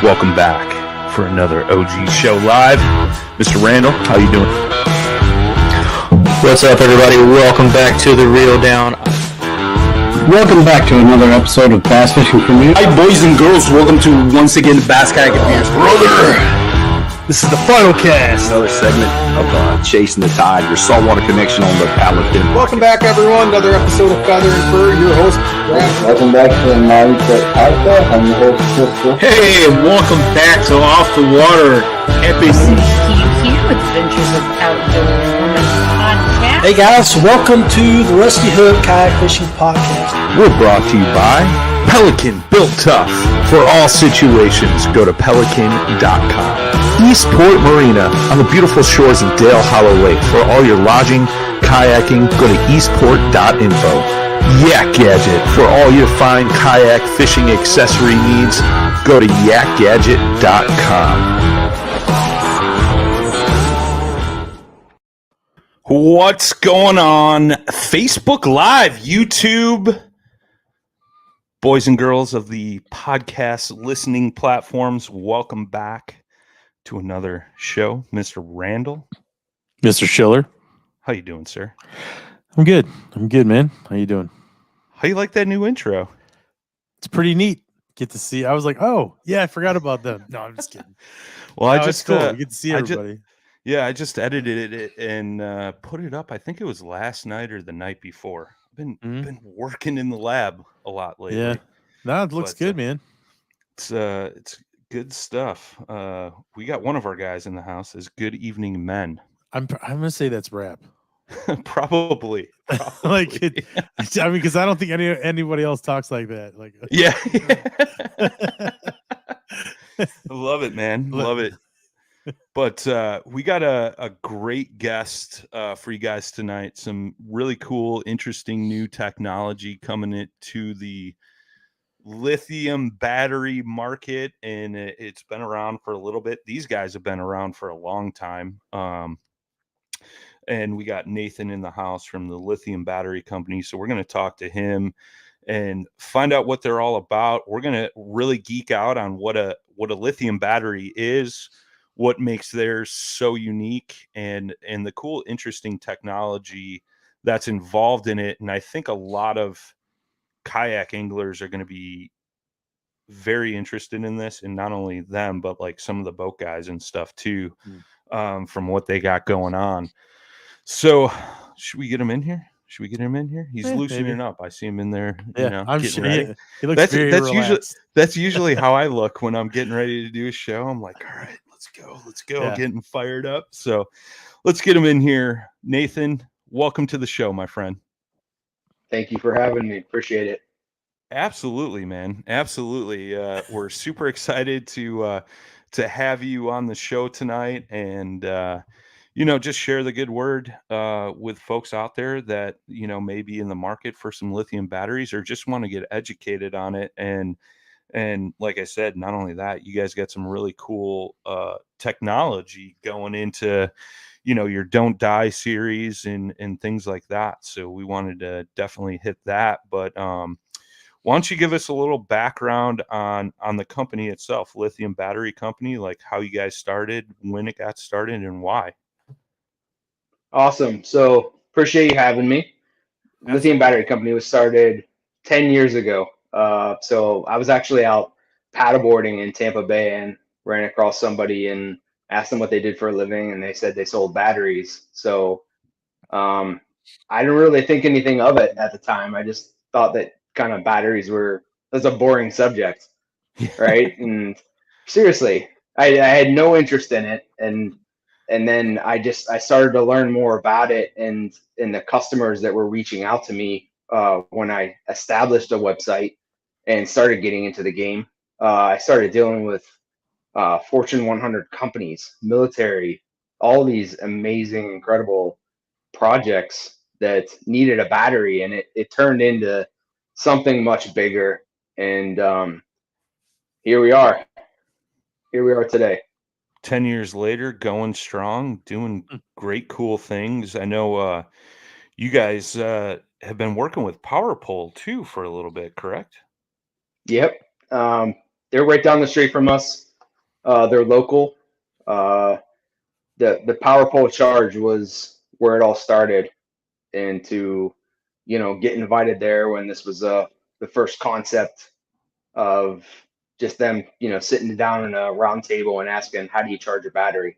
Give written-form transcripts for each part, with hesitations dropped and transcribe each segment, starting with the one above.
Welcome back for another OG Show Live. Mr. Randall, how you doing? What's up, everybody? Welcome back to the Reel Down. Welcome back to another episode of Bass Fishing for Me. Hi, boys and girls. Welcome to once again Bass Kayak Advance, brother. This is the final cast. Another segment of Chasing the Tide, your saltwater connection on the Paddlesports. Welcome back, everyone. Another episode of Feather and Fur. Your host, Brian. Welcome back to the Mindset Podcast. I'm your host, Chris. Hey, and welcome back to Off the Water episode. Adventures of Outdoor Performance Podcast. Hey guys, welcome to the Rusty Hook Kayak Fishing Podcast. We're brought to you by Pelican, built tough for all situations. Go to pelican.com. Eastport Marina on the beautiful shores of Dale Hollow Lake. For all your lodging, kayaking, go to eastport.info. Yak Gadget. For all your fine kayak fishing accessory needs, go to yakgadget.com. What's going on? Facebook Live, YouTube, boys and girls of the podcast listening platforms, welcome back to another show. Mr. Randall. Mr. Schiller. How you doing, sir? I'm good, man. How you doing? How you like that new intro? It's pretty neat. Get to see. I was like, oh, yeah, I forgot about them. No, I'm just kidding. Well, no, I just cool. You get to see everybody. I just edited it and put it up. I think it was last night or the night before. I've been working in the lab a lot lately. Yeah. No, it looks good, man. It's good stuff. We got one of our guys in the house is Good Evening Men. I'm gonna say that's rap. Probably. Like I mean, because I don't think anybody else talks like that. Like yeah. Love it, man. Love it. But we got a great guest for you guys tonight. Some really cool, interesting new technology coming into the lithium battery market, and it's been around for a little bit. These guys have been around for a long time. And we got Nathan in the house from the Lithium Battery Company. So we're going to talk to him and find out what they're all about. We're going to really geek out on what a lithium battery is, what makes theirs so unique, and the cool, interesting technology that's involved in it. And I think a lot of kayak anglers are going to be very interested in this, and not only them, but like some of the boat guys and stuff too, from what they got going on. So should we get him in here? He's loosening up. I see him in there. Yeah, I'm getting sure. ready. He looks very relaxed. That's usually how I look when I'm getting ready to do a show. I'm like, all right, let's go, Yeah. getting fired up. So let's get him in here. Nathan, welcome to the show, my friend. Thank you for having me. Appreciate it. Absolutely, man. Absolutely. We're super excited to have you on the show tonight, and just share the good word with folks out there that may be in the market for some lithium batteries or just want to get educated on it. And like I said, not only that, you guys got some really cool technology going into your Don't Die series and things like that. So we wanted to definitely hit that. But why don't you give us a little background on the company itself, Lithium Battery Company, like how you guys started, when it got started, and why? Awesome. So appreciate you having me. Lithium Battery Company was started 10 years ago. So I was actually out paddleboarding in Tampa Bay and ran across somebody and asked them what they did for a living, and they said they sold batteries. So I didn't really think anything of it at the time. I just thought that kind of batteries that's a boring subject, right? And seriously, I had no interest in it, and then I started to learn more about it and the customers that were reaching out to me when I established a website and started getting into the game. I started dealing with Fortune 100 companies, military, all these amazing, incredible projects that needed a battery, and it turned into something much bigger. And here we are today. 10 years later, going strong, doing great, cool things. I know you guys have been working with PowerPole too for a little bit, correct? Yep. They're right down the street from us. They're local. The power pole charge was where it all started, and to get invited there when this was the first concept of just them sitting down in a round table and asking, how do you charge a battery?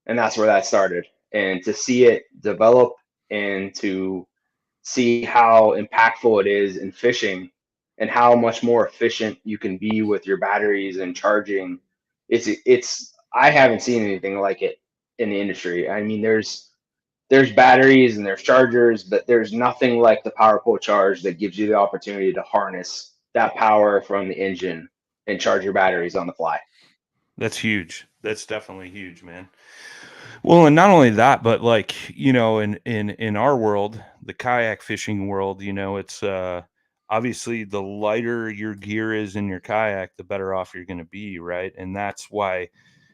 And that's where that started. And to see it develop and to see how impactful it is in fishing and how much more efficient you can be with your batteries and charging, it's I haven't seen anything like it in the industry. I mean, there's batteries and there's chargers, but there's nothing like the power pole charge that gives you the opportunity to harness that power from the engine and charge your batteries on the fly. That's huge. That's definitely huge, man. Well, and not only that, but like, in our world, the kayak fishing world, it's obviously the lighter your gear is in your kayak, the better off you're going to be, right? And that's why,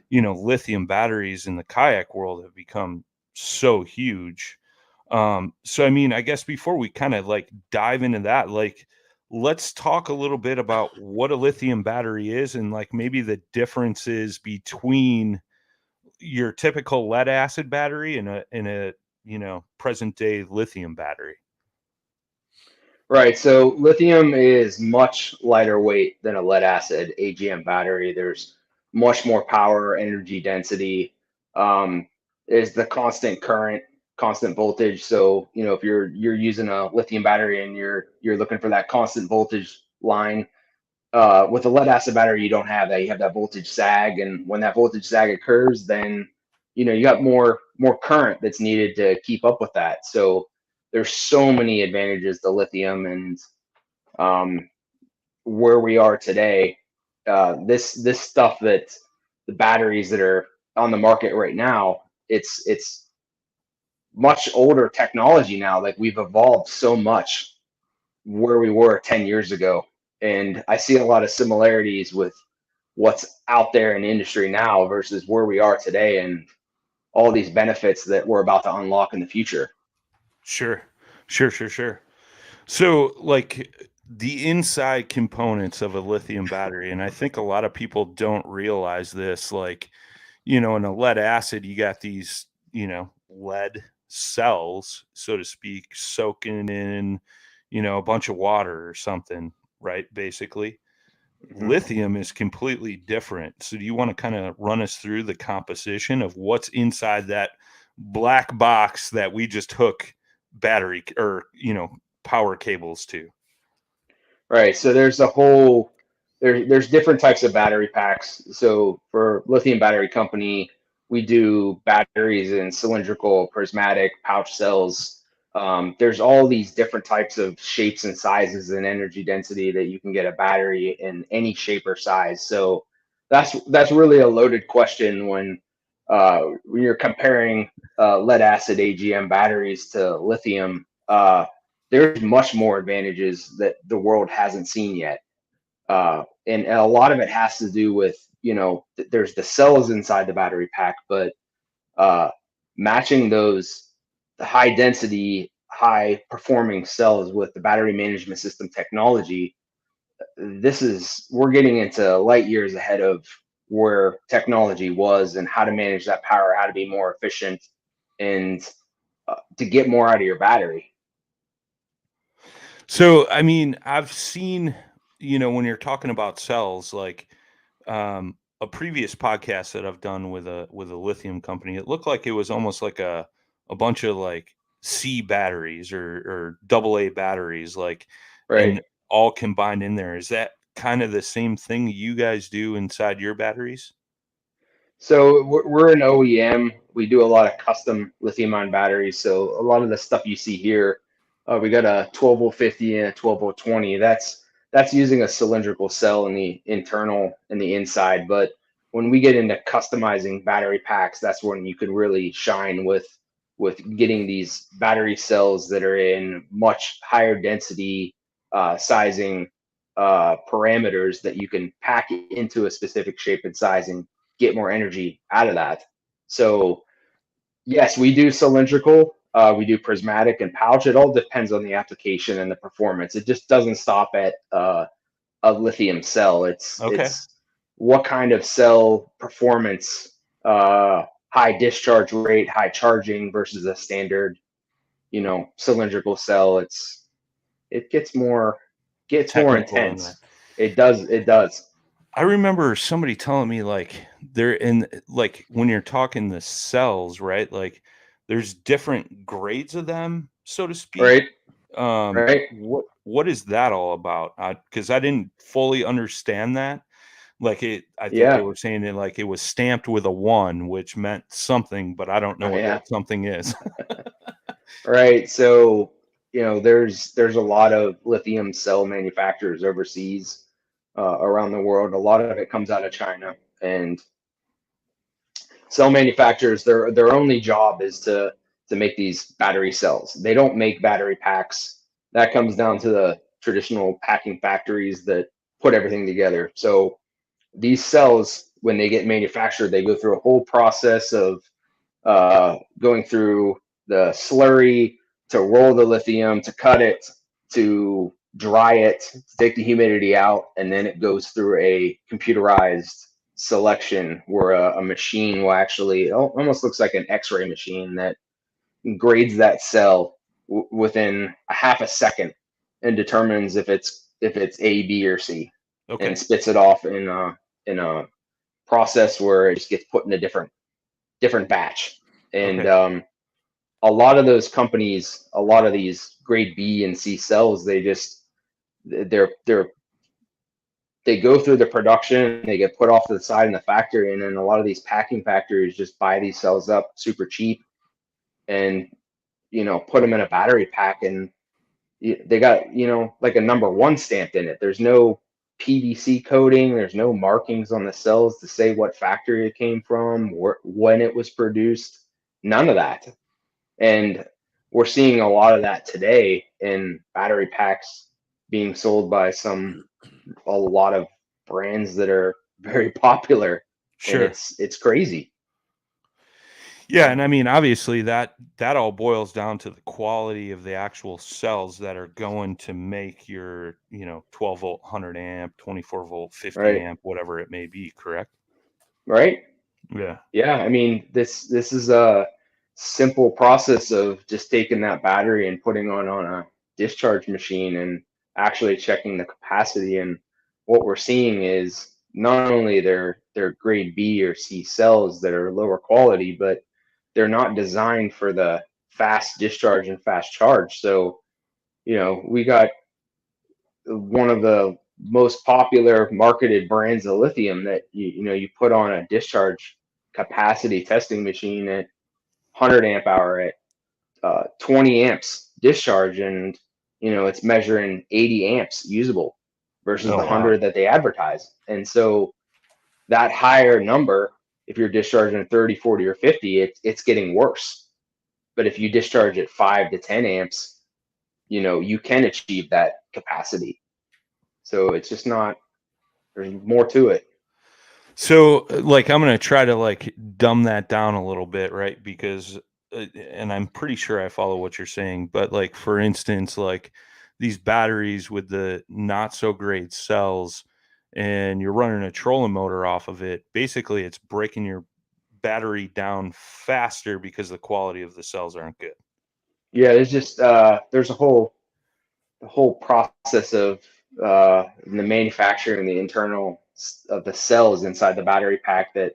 lithium batteries in the kayak world have become so huge. So I mean, I guess before we kind of like dive into that, like let's talk a little bit about what a lithium battery is and like maybe the differences between your typical lead acid battery and a present day lithium battery. Right. So lithium is much lighter weight than a lead acid AGM battery. There's much more power, energy density. Um, is the constant current, constant voltage. So if you're using a lithium battery and you're looking for that constant voltage line, with a lead acid battery, you don't have that. You have that voltage sag, and when that voltage sag occurs, then you got more current that's needed to keep up with that. So there's so many advantages to lithium, and um, where we are today, this stuff that the batteries that are on the market right now, it's much older technology now. Like we've evolved so much where we were 10 years ago. And I see a lot of similarities with what's out there in the industry now versus where we are today and all these benefits that we're about to unlock in the future. Sure. Sure. So like the inside components of a lithium battery, and I think a lot of people don't realize this, like, in a lead acid, you got these, lead cells, so to speak, soaking in, a bunch of water or something, right? Basically. Mhm. Lithium is completely different. So do you want to kind of run us through the composition of what's inside that black box that we just hook battery or, power cables to? Right. So there's different types of battery packs. So for Lithium Battery Company, we do batteries in cylindrical, prismatic, pouch cells. There's all these different types of shapes and sizes and energy density that you can get a battery in any shape or size. So that's really a loaded question when you're comparing lead acid AGM batteries to lithium. There's much more advantages that the world hasn't seen yet. And a lot of it has to do with, there's the cells inside the battery pack, but uh, matching the high density, high performing cells with the battery management system technology, we're getting into light years ahead of where technology was and how to manage that power, how to be more efficient, and to get more out of your battery. So, I mean, I've seen, when you're talking about cells, like a previous podcast that I've done with a lithium company, it looked like it was almost like a bunch of like C batteries or double A batteries, like, Right. and all combined in there. Is that kind of the same thing you guys do inside your batteries? So we're an OEM. We do a lot of custom lithium ion batteries. So a lot of the stuff you see here, we got a 12050 and a 12020. That's using a cylindrical cell in the internal and the inside. But when we get into customizing battery packs, that's when you could really shine with getting these battery cells that are in much higher density sizing parameters that you can pack into a specific shape and size and get more energy out of that. So yes, we do cylindrical, we do prismatic and pouch. It all depends on the application and the performance. It just doesn't stop at a lithium cell. It's Okay. it's what kind of cell performance, high discharge rate, high charging versus a standard, cylindrical cell. It gets more Technical in there. intense. It does. I remember somebody telling me like they're in like when you're talking the cells, right? Like there's different grades of them, so to speak. Right, right. What is that all about? Because I didn't fully understand that. Like I think they Yeah. were saying it like it was stamped with a 1, which meant something, but I don't know Oh, what yeah. that something is. Right. So, there's a lot of lithium cell manufacturers overseas, around the world. A lot of it comes out of China, and cell manufacturers, their only job is to make these battery cells. They don't make battery packs. That comes down to the traditional packing factories that put everything together. So these cells, when they get manufactured, they go through a whole process of going through the slurry to roll the lithium, to cut it, to dry it, to take the humidity out, and then it goes through a computerized selection where a machine will actually, it almost looks like an X-ray machine that grades that cell within a half a second and determines if it's A, B, or C, and Okay. spits it off in a process where it just gets put in a different batch. And Okay. a lot of those companies, a lot of these grade B and C cells, they're they go through the production, they get put off to the side in the factory, and then a lot of these packing factories just buy these cells up super cheap and put them in a battery pack, and they got like a number 1 stamped in it. There's no PVC coating, there's no markings on the cells to say what factory it came from, when it was produced, none of that. And we're seeing a lot of that today in battery packs being sold by a lot of brands that are very popular, and Sure. it's crazy. Yeah, and I mean, obviously that all boils down to the quality of the actual cells that are going to make your, 12-volt 100 amp, 24-volt 50 Right, amp, whatever it may be, correct? right. Yeah. Yeah, I mean, this is a simple process of just taking that battery and putting on a discharge machine and actually checking the capacity. And what we're seeing is not only they're grade B or C cells that are lower quality, but they're not designed for the fast discharge and fast charge. So, we got one of the most popular marketed brands of lithium that you put on a discharge capacity testing machine at 100 amp hour at 20 amps discharge, and it's measuring 80 amps usable versus the Oh, wow. 100 that they advertise. And so that higher number, if you're discharging 30, 40, or 50, it's getting worse. But if you discharge at 5 to 10 amps, you can achieve that capacity. So it's just not, there's more to it. So, like, I'm gonna try to like dumb that down a little bit, right? Because, and I'm pretty sure I follow what you're saying, but like, for instance, like these batteries with the not so great cells, and you're running a trolling motor off of it. Basically, it's breaking your battery down faster because the quality of the cells aren't good. Yeah, there's just there's the whole process of the manufacturing, the internal of the cells inside the battery pack, that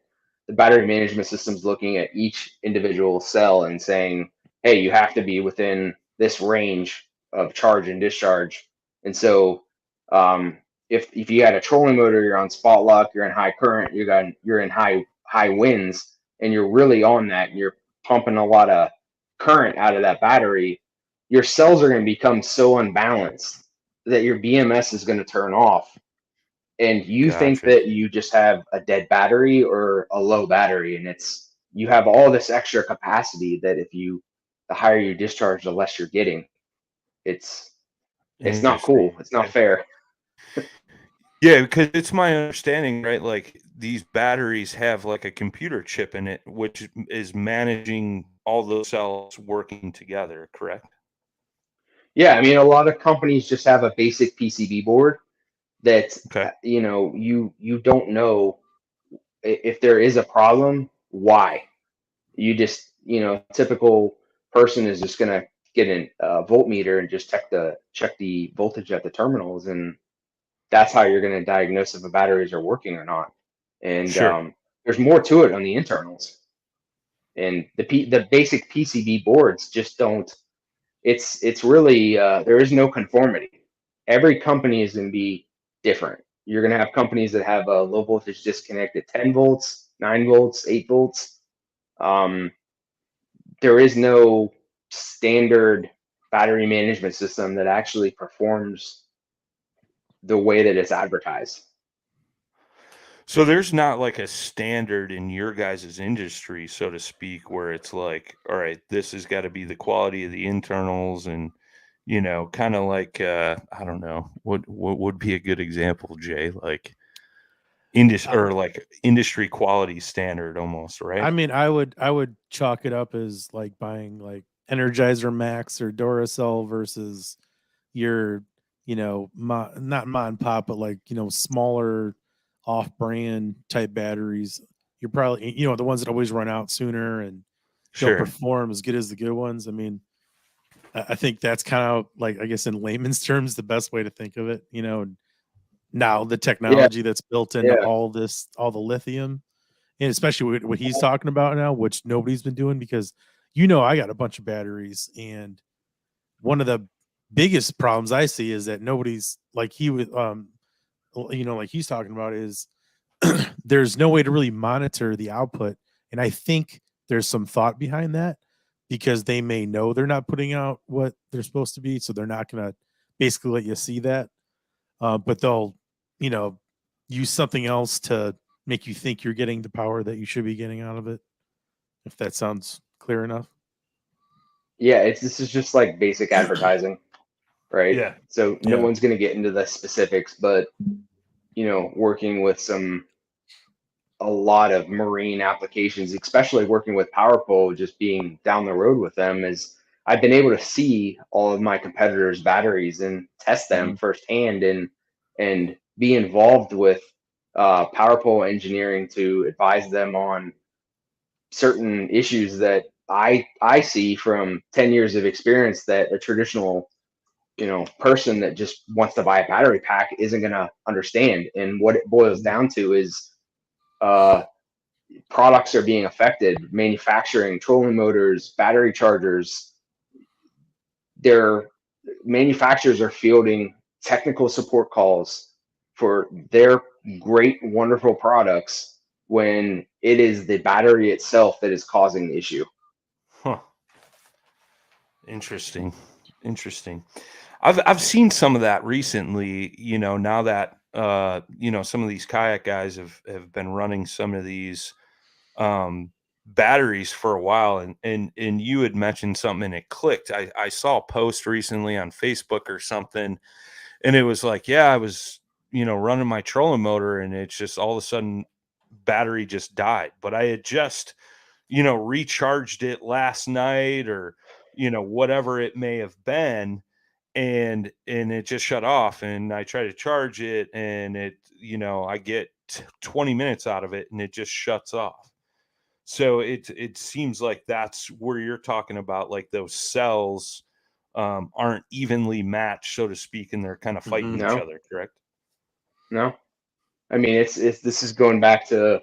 the battery management system's looking at each individual cell and saying, hey, you have to be within this range of charge and discharge. And so if you had a trolling motor, you're on spot lock, you're in high current, you're in high winds, and you're really on that, and you're pumping a lot of current out of that battery, your cells are going to become so unbalanced that your BMS is going to turn off. And you think Gotcha. that you just have a dead battery or a low battery, and you have all this extra capacity that the higher you discharge, the less you're getting. It's not cool. Interesting. It's not fair. Yeah, because it's my understanding, right? Like these batteries have like a computer chip in it, which is managing all those cells working together, correct? Yeah, I mean, a lot of companies just have a basic PCB board that, Okay. you don't know if there is a problem, why. You just, typical person is just gonna get a voltmeter and just check the voltage at the terminals, and that's how you're gonna diagnose if the batteries are working or not. And Sure. there's more to it on the internals, and the basic PCB boards just don't. It's really there is no conformity. Every company is going to be different. You're going to have companies that have a low voltage disconnect at 10 volts, 9 volts, 8 volts. Um, there is no standard battery management system that actually performs the way that it's advertised. So there's not like a standard in your guys' industry, so to speak, where it's like, all right, this has got to be the quality of the internals and, kind of like I don't know, what would be a good example, Jay? Like or like industry quality standard almost, right? I mean, I would chalk it up as like buying like Energizer Max or Duracell versus your, not mom and pop, but like, smaller off-brand type batteries. You're probably, the ones that always run out sooner and don't Sure. perform as good as the good ones. I mean, I think that's kind of like, I guess in layman's terms, the best way to think of it. Now the Yeah, technology that's built into yeah, all the lithium, and especially what he's talking about now, which nobody's been doing because, I got a bunch of batteries, and one of the biggest problems I see is that nobody's like he would, like he's talking about is there's no way to really monitor the output. And I think there's some thought behind that because they may know they're not putting out what they're supposed to be. So they're not going to basically let you see that. But they'll, you know, use something else to make you think you're getting the power that you should be getting out of it. If that sounds clear enough. yeah. This is just like basic advertising, right? Yeah. So no Yeah. one's going to get into the specifics, but working with a lot of marine applications, especially working with PowerPole, just being down the road with them, is I've been able to see all of my competitors' batteries and test them Mhm. firsthand, and be involved with PowerPole engineering to advise them on certain issues that I see from 10 years of experience that a traditional person that just wants to buy a battery pack isn't going to understand. And what it boils down to is uh, products are being affected. Manufacturing, trolling motors, battery chargers, their manufacturers are fielding technical support calls for their great, wonderful products when it is the battery itself that is causing the issue. Huh. Interesting. Interesting. I've seen some of that recently, now that some of these kayak guys have been running some of these um batteries for a while, and you had mentioned something and it clicked. I saw a post recently on Facebook or something, and it was like, yeah, I was, running my trolling motor and it's just all of a sudden battery just died. But I had just, recharged it last night or, whatever it may have been, and it just shut off, and I try to charge it and it, I get 20 minutes out of it and it just shuts off. So it seems like that's where you're talking about, like those cells aren't evenly matched, so to speak, and they're kind of fighting Mhm. each No, other, correct? no. I mean, it's this is going back to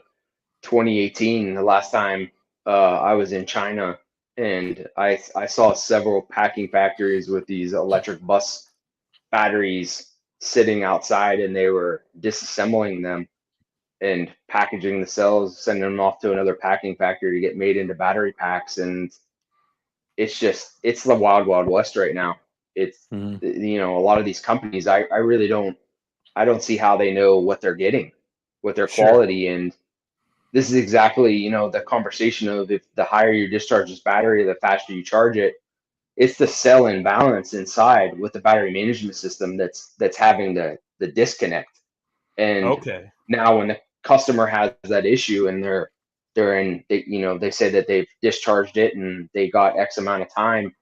2018, the last time I was in China, and I saw several packing factories with these electric bus batteries sitting outside, and they were disassembling them and packaging the cells, sending them off to another packing factory to get made into battery packs. And it's the wild, wild west right now. It's, Mhm. a lot of these companies, I really I don't see how they know what they're getting with their Sure. quality. And this is exactly, the conversation of, if the higher you discharge this battery, the faster you charge it. It's the cell imbalance inside with the battery management system that's having the disconnect. And Okay. now when the customer has that issue and they say that they've discharged it and they got X amount of time,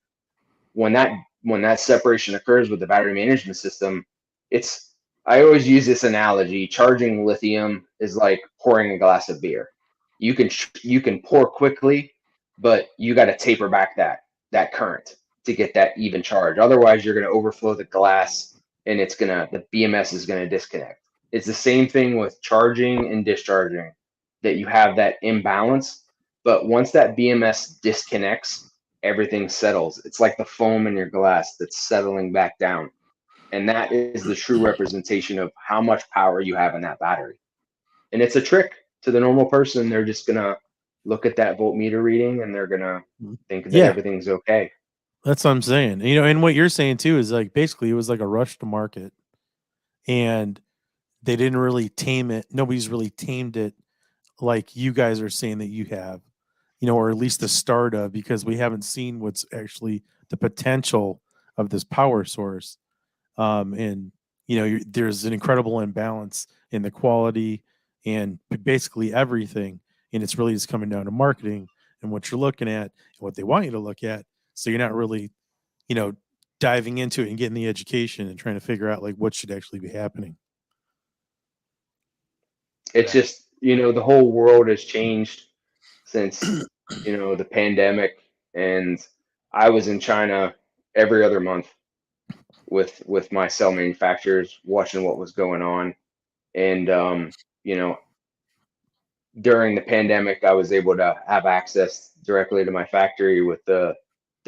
when that separation occurs with the battery management system, it's I always use this analogy. Charging lithium is like pouring a glass of beer. You can pour quickly, but you got to taper back that current to get that even charge. Otherwise, you're going to overflow the glass, and the BMS is going to disconnect. It's the same thing with charging and discharging, that you have that imbalance. But once that BMS disconnects, everything settles. It's like the foam in your glass that's settling back down. And that is the true representation of how much power you have in that battery. And it's a trick to the normal person. They're just going to look at that voltmeter reading and they're going to think that everything's okay. That's what I'm saying. You know, and what you're saying too is like basically it was like a rush to market, and they didn't really tame it. Nobody's really tamed it like you guys are saying that you have, you know, or at least the start of, because we haven't seen what's actually the potential of this power source. And you know, there's an incredible imbalance in the quality and basically everything, and it's really just coming down to marketing and what you're looking at and what they want you to look at. So you're not really, you know, diving into it and getting the education and trying to figure out like what should actually be happening. It's just, you know, the whole world has changed since, you know, the pandemic, and I was in China every other month with my cell manufacturers, watching what was going on. And you know, during the pandemic, I was able to have access directly to my factory with the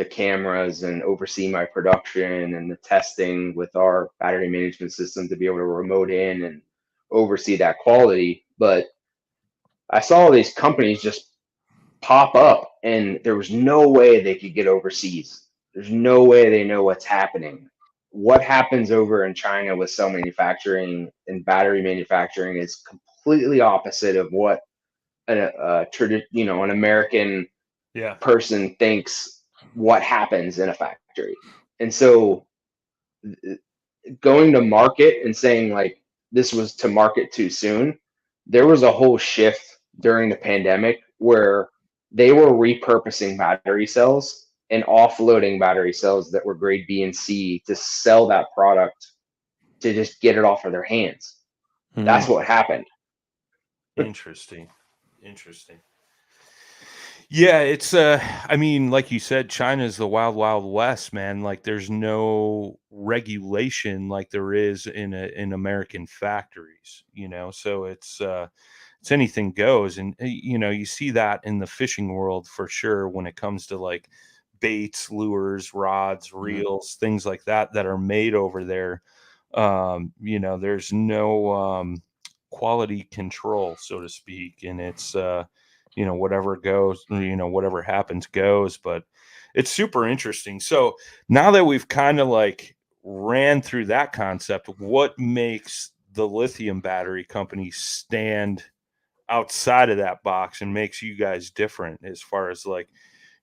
cameras and oversee my production and the testing with our battery management system to be able to remote in and oversee that quality. But I saw all these companies just pop up, and there was no way they could get overseas. There's no way they know what's happening. What happens over in China with cell manufacturing and battery manufacturing is completely opposite of what an American person thinks what happens in a factory. And so going to market and saying like this was to market too soon, there was a whole shift during the pandemic where they were repurposing battery cells and offloading battery cells that were grade B and C to sell that product to just get it off of their hands. That's what happened. Interesting. Yeah, it's I mean, like you said, China's the wild, wild west, man. Like there's no regulation like there is in American factories, you know. So it's anything goes. And you know, you see that in the fishing world for sure when it comes to like baits, lures, rods, reels, things like that are made over there. You know, there's no quality control, so to speak, and it's you know, whatever goes, you know, whatever happens goes. But it's super interesting. So now that we've kind of like ran through that concept, what makes the Lithium Battery Company stand outside of that box and makes you guys different as far as like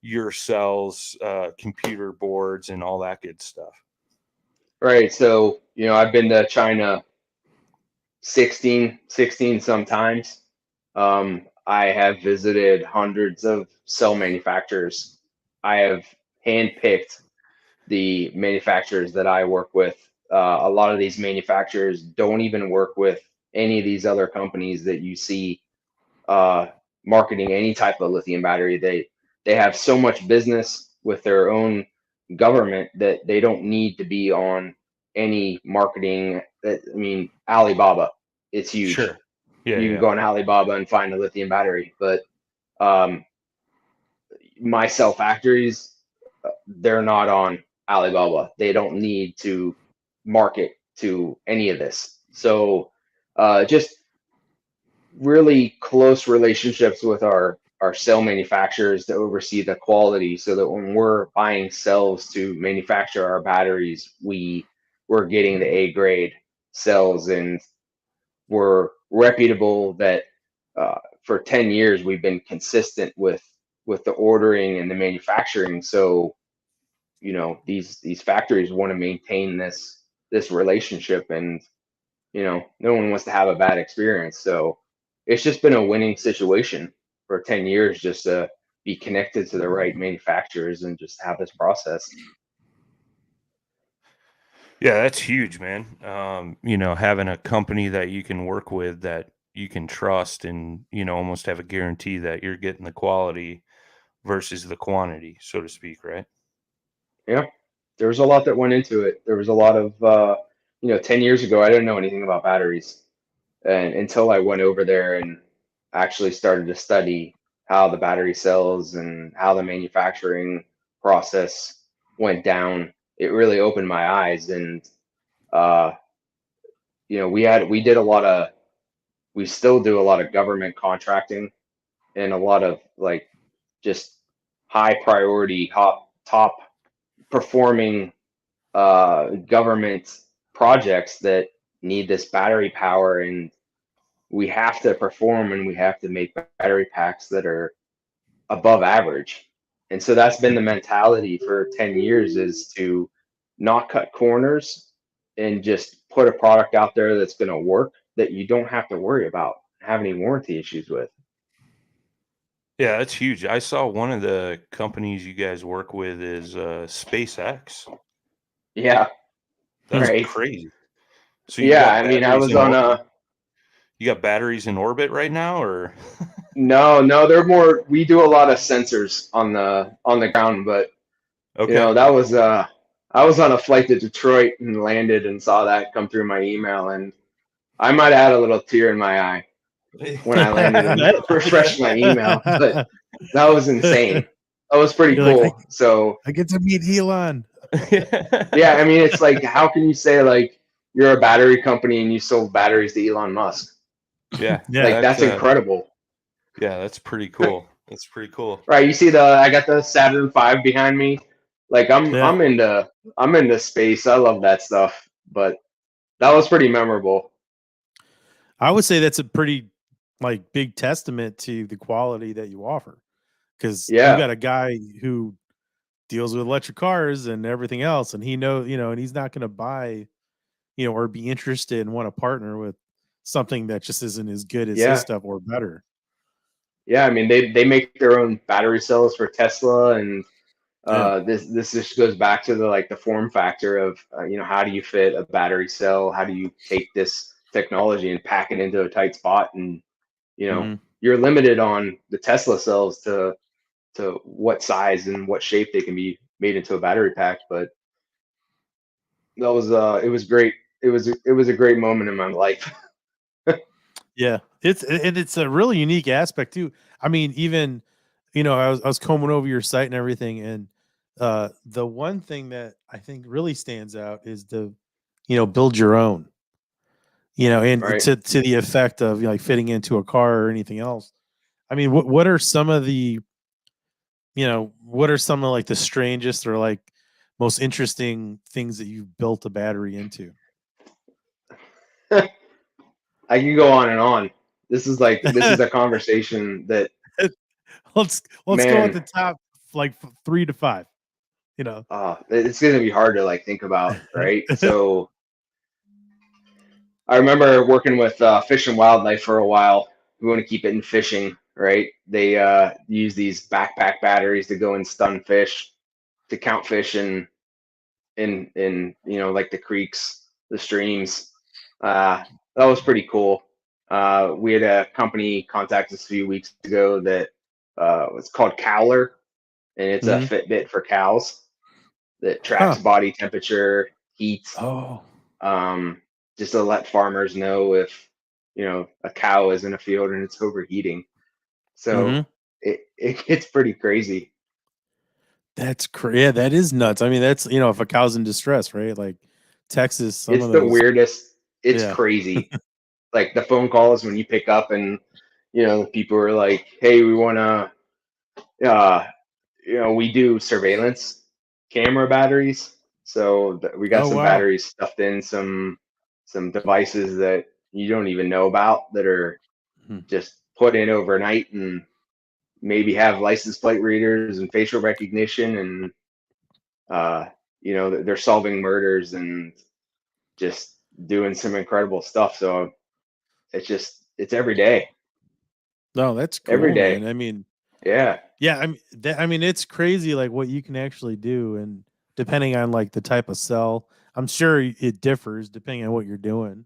your cells, computer boards, and all that good stuff? Right. So, you know, I've been to China 16 sometimes. I have visited hundreds of cell manufacturers. I have handpicked the manufacturers that I work with. A lot of these manufacturers don't even work with any of these other companies that you see marketing any type of lithium battery. They have so much business with their own government that they don't need to be on any marketing. I mean, Alibaba, it's huge. Sure. Yeah, you can go on Alibaba and find a lithium battery, but my cell factories, they're not on Alibaba. They don't need to market to any of this. So just really close relationships with our cell manufacturers to oversee the quality, so that when we're buying cells to manufacture our batteries, we're getting the A grade cells, and we're reputable. That for 10 years we've been consistent with the ordering and the manufacturing. So, you know, these factories want to maintain this relationship, and you know, no one wants to have a bad experience. So it's just been a winning situation for 10 years, just to be connected to the right manufacturers and just have this process. Yeah, that's huge, man. Having a company that you can work with that you can trust and, almost have a guarantee that you're getting the quality versus the quantity, so to speak, right? Yeah, there was a lot that went into it. There was a lot of 10 years ago, I didn't know anything about batteries, and until I went over there and actually started to study how the battery cells and how the manufacturing process went down, it really opened my eyes. And uh, we did a lot of, we still do a lot of government contracting and a lot of like just high priority, top performing government projects that need this battery power, and we have to perform and we have to make battery packs that are above average. And so that's been the mentality for 10 years, is to not cut corners and just put a product out there that's going to work, that you don't have to worry about have any warranty issues with. Yeah, that's huge. I saw one of the companies you guys work with is SpaceX. Yeah, That's right. crazy. So you Yeah, got I mean, I batteries was in on orbit. a You got batteries in orbit right now, or no, they're more, we do a lot of sensors on the ground, but okay? that was I was on a flight to Detroit and landed and saw that come through my email, and I might have had a little tear in my eye when I landed and refreshed my email, but that was insane. That was pretty You're like, cool. So I get to meet Elon. yeah, I mean, it's like, how can you say like you're a battery company and you sold batteries to Elon Musk? Yeah, Yeah. Like that's incredible. yeah, that's pretty cool. That's pretty cool. Right, you see I got the Saturn V behind me. Like Yeah. I'm into space. I love that stuff. But that was pretty memorable. I would say that's a pretty like big testament to the quality that you offer, because you Yeah. got a guy who deals with electric cars and everything else, and he knows, and he's not going to buy, or be interested and want to partner with something that just isn't as good as his Yeah. stuff or better. Yeah. I mean, they make their own battery cells for Tesla, and Yeah. this just goes back to the form factor of how do you fit a battery cell? How do you take this technology and pack it into a tight spot? And Hmm. you're limited on the Tesla cells to what size and what shape they can be made into a battery pack. But that was it was great. It was a great moment in my life. Yeah, it's a really unique aspect too. I mean, even I was combing over your site and everything, and the one thing that I think really stands out is the build your own. And Right. to the effect of like fitting into a car or anything else. I mean, what are some of the what are some of like the strangest or like most interesting things that you've built a battery into? I can go on and on. This is a conversation that, Let's go at man, the top, like 3 to 5. You know. it's gonna be hard to like think about, right? So I remember working with Fish and Wildlife for a while. We want to keep it in fishing, right? They use these backpack batteries to go and stun fish, to count fish in like the creeks, the streams. That was pretty cool. We had a company contact us a few weeks ago that was called Cowler, and it's a Mhm. Fitbit for cows that tracks Huh. body temperature, heat, Oh. um, just to let farmers know if a cow is in a field and it's overheating. So Mhm. it gets pretty crazy. Yeah, that is nuts. I mean, that's if a cow's in distress, right? Like Texas, some It's of the those. weirdest. It's Yeah. crazy. Like the phone calls when you pick up, and the people are like, "Hey, we want to, we do surveillance camera batteries, so we got Oh some wow. batteries stuffed in some devices that you don't even know about, that are Hmm. just put in overnight, and maybe have license plate readers and facial recognition, and they're solving murders and just doing some incredible stuff. So it's every day, No, that's every cool, day. man. I mean, Yeah, yeah, I mean, it's crazy like what you can actually do, and depending on like the type of cell. I'm sure it differs depending on what you're doing.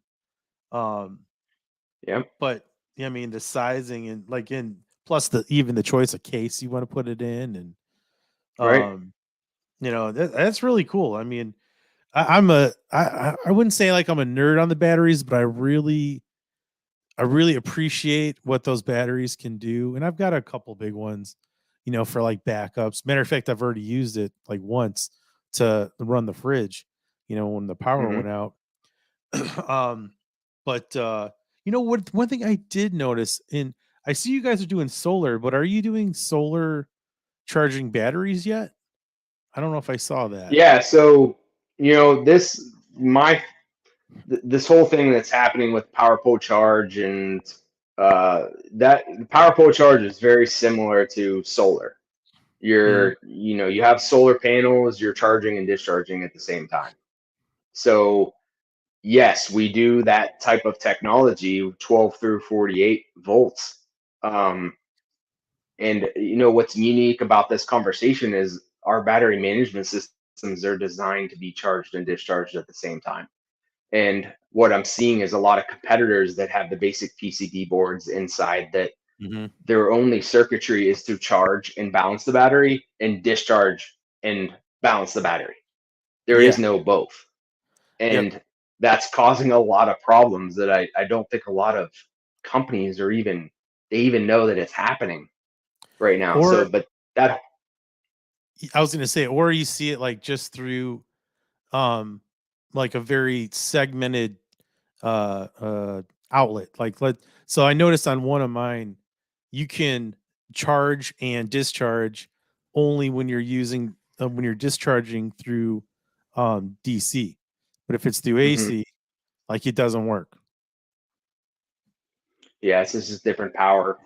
Yeah. But yeah, I mean the sizing and like in plus even the choice of case you want to put it in, and Right. that's really cool. I mean, I wouldn't say like I'm a nerd on the batteries, but I really appreciate what those batteries can do. And I've got a couple big ones, for like backups. Matter of fact, I've already used it like once to run the fridge, when the power Hmm. went out. um, but what one thing I did notice, and I see you guys are doing solar, but are you doing solar charging batteries yet? I don't know if I saw that. Yeah. So this whole thing that's happening with power pole charge and that the power pole charge is very similar to solar. Mhm. You have solar panels, you're charging and discharging at the same time. So yes, we do that type of technology, 12 through 48 volts. Um, and what's unique about this conversation is our battery management systems are designed to be charged and discharged at the same time. And what I'm seeing is a lot of competitors that have the basic PCB boards inside that Mhm. their only circuitry is to charge and balance the battery and discharge and balance the battery. There is Yeah. no both. Yep. And that's causing a lot of problems that I don't think a lot of companies are even know that it's happening right now. So, Or but that I was going to say, or you see it like just through, um, like a very segmented, outlet. So I noticed on one of mine, you can charge and discharge only when you're when you're discharging through, DC. But if it's through mhm. AC, like it doesn't work. Yeah, it's just different power.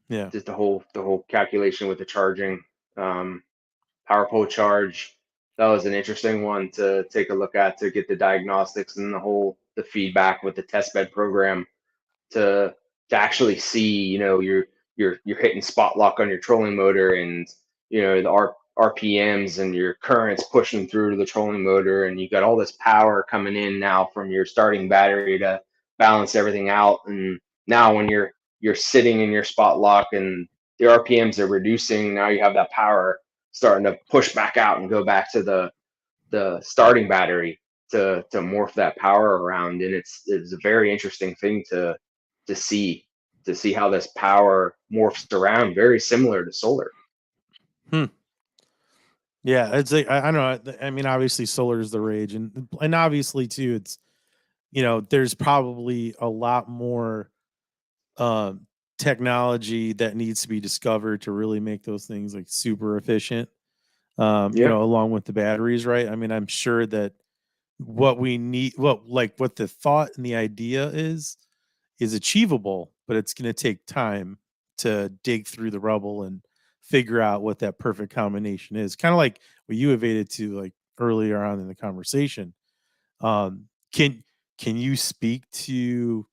Yeah. Just the whole calculation with the charging. Um, Power pole charge, that was an interesting one to take a look at to get the diagnostics and the feedback with the test bed program to actually see, you're hitting spot lock on your trolling motor, and the RPMs and your currents pushing through to the trolling motor, and you got all this power coming in now from your starting battery to balance everything out. And now when you're sitting in your spot lock and the RPMs are reducing, now you have that power starting to push back out and go back to the starting battery to morph that power around. And it's a very interesting thing to see how this power morphs around, very similar to solar. Hmm. Yeah, it's like I don't know. I mean, obviously, solar is the rage, and obviously too, it's there's probably a lot more, um, technology that needs to be discovered to really make those things like super efficient. Yeah. Along with the batteries, right? I mean, I'm sure that what we need, what the thought and the idea is achievable, but it's going to take time to dig through the rubble and figure out what that perfect combination is. Kind of like what you evaded to like earlier on in the conversation. Um, can you speak to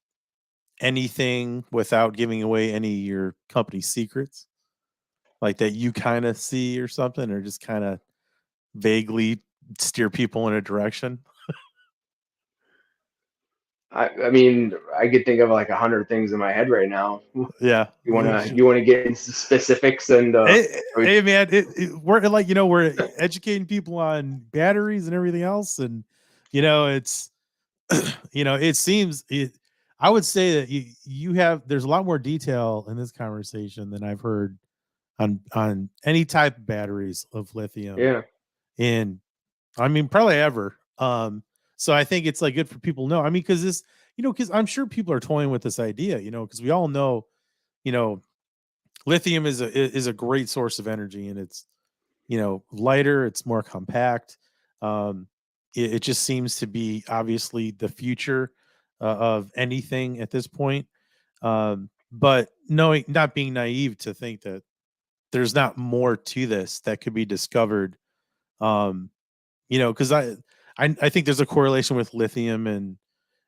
anything without giving away any of your company secrets, like that you kind of see or something, or just kind of vaguely steer people in a direction? I mean, I could think of like 100 things in my head right now. Yeah. You wanna get into specifics and Hey, man, we're like we're educating people on batteries and everything else, and it's it seems I would say that you have there's a lot more detail in this conversation than I've heard on any type of batteries of lithium, yeah. and I mean probably ever. So I think it's like good for people to know. I mean, because this, because I'm sure people are toying with this idea, because we all know, you know, lithium is a great source of energy, and it's lighter, it's more compact. um it just seems to be obviously the future, of anything at this point. But knowing, not being naive to think that there's not more to this that could be discovered. um because I think there's a correlation with lithium and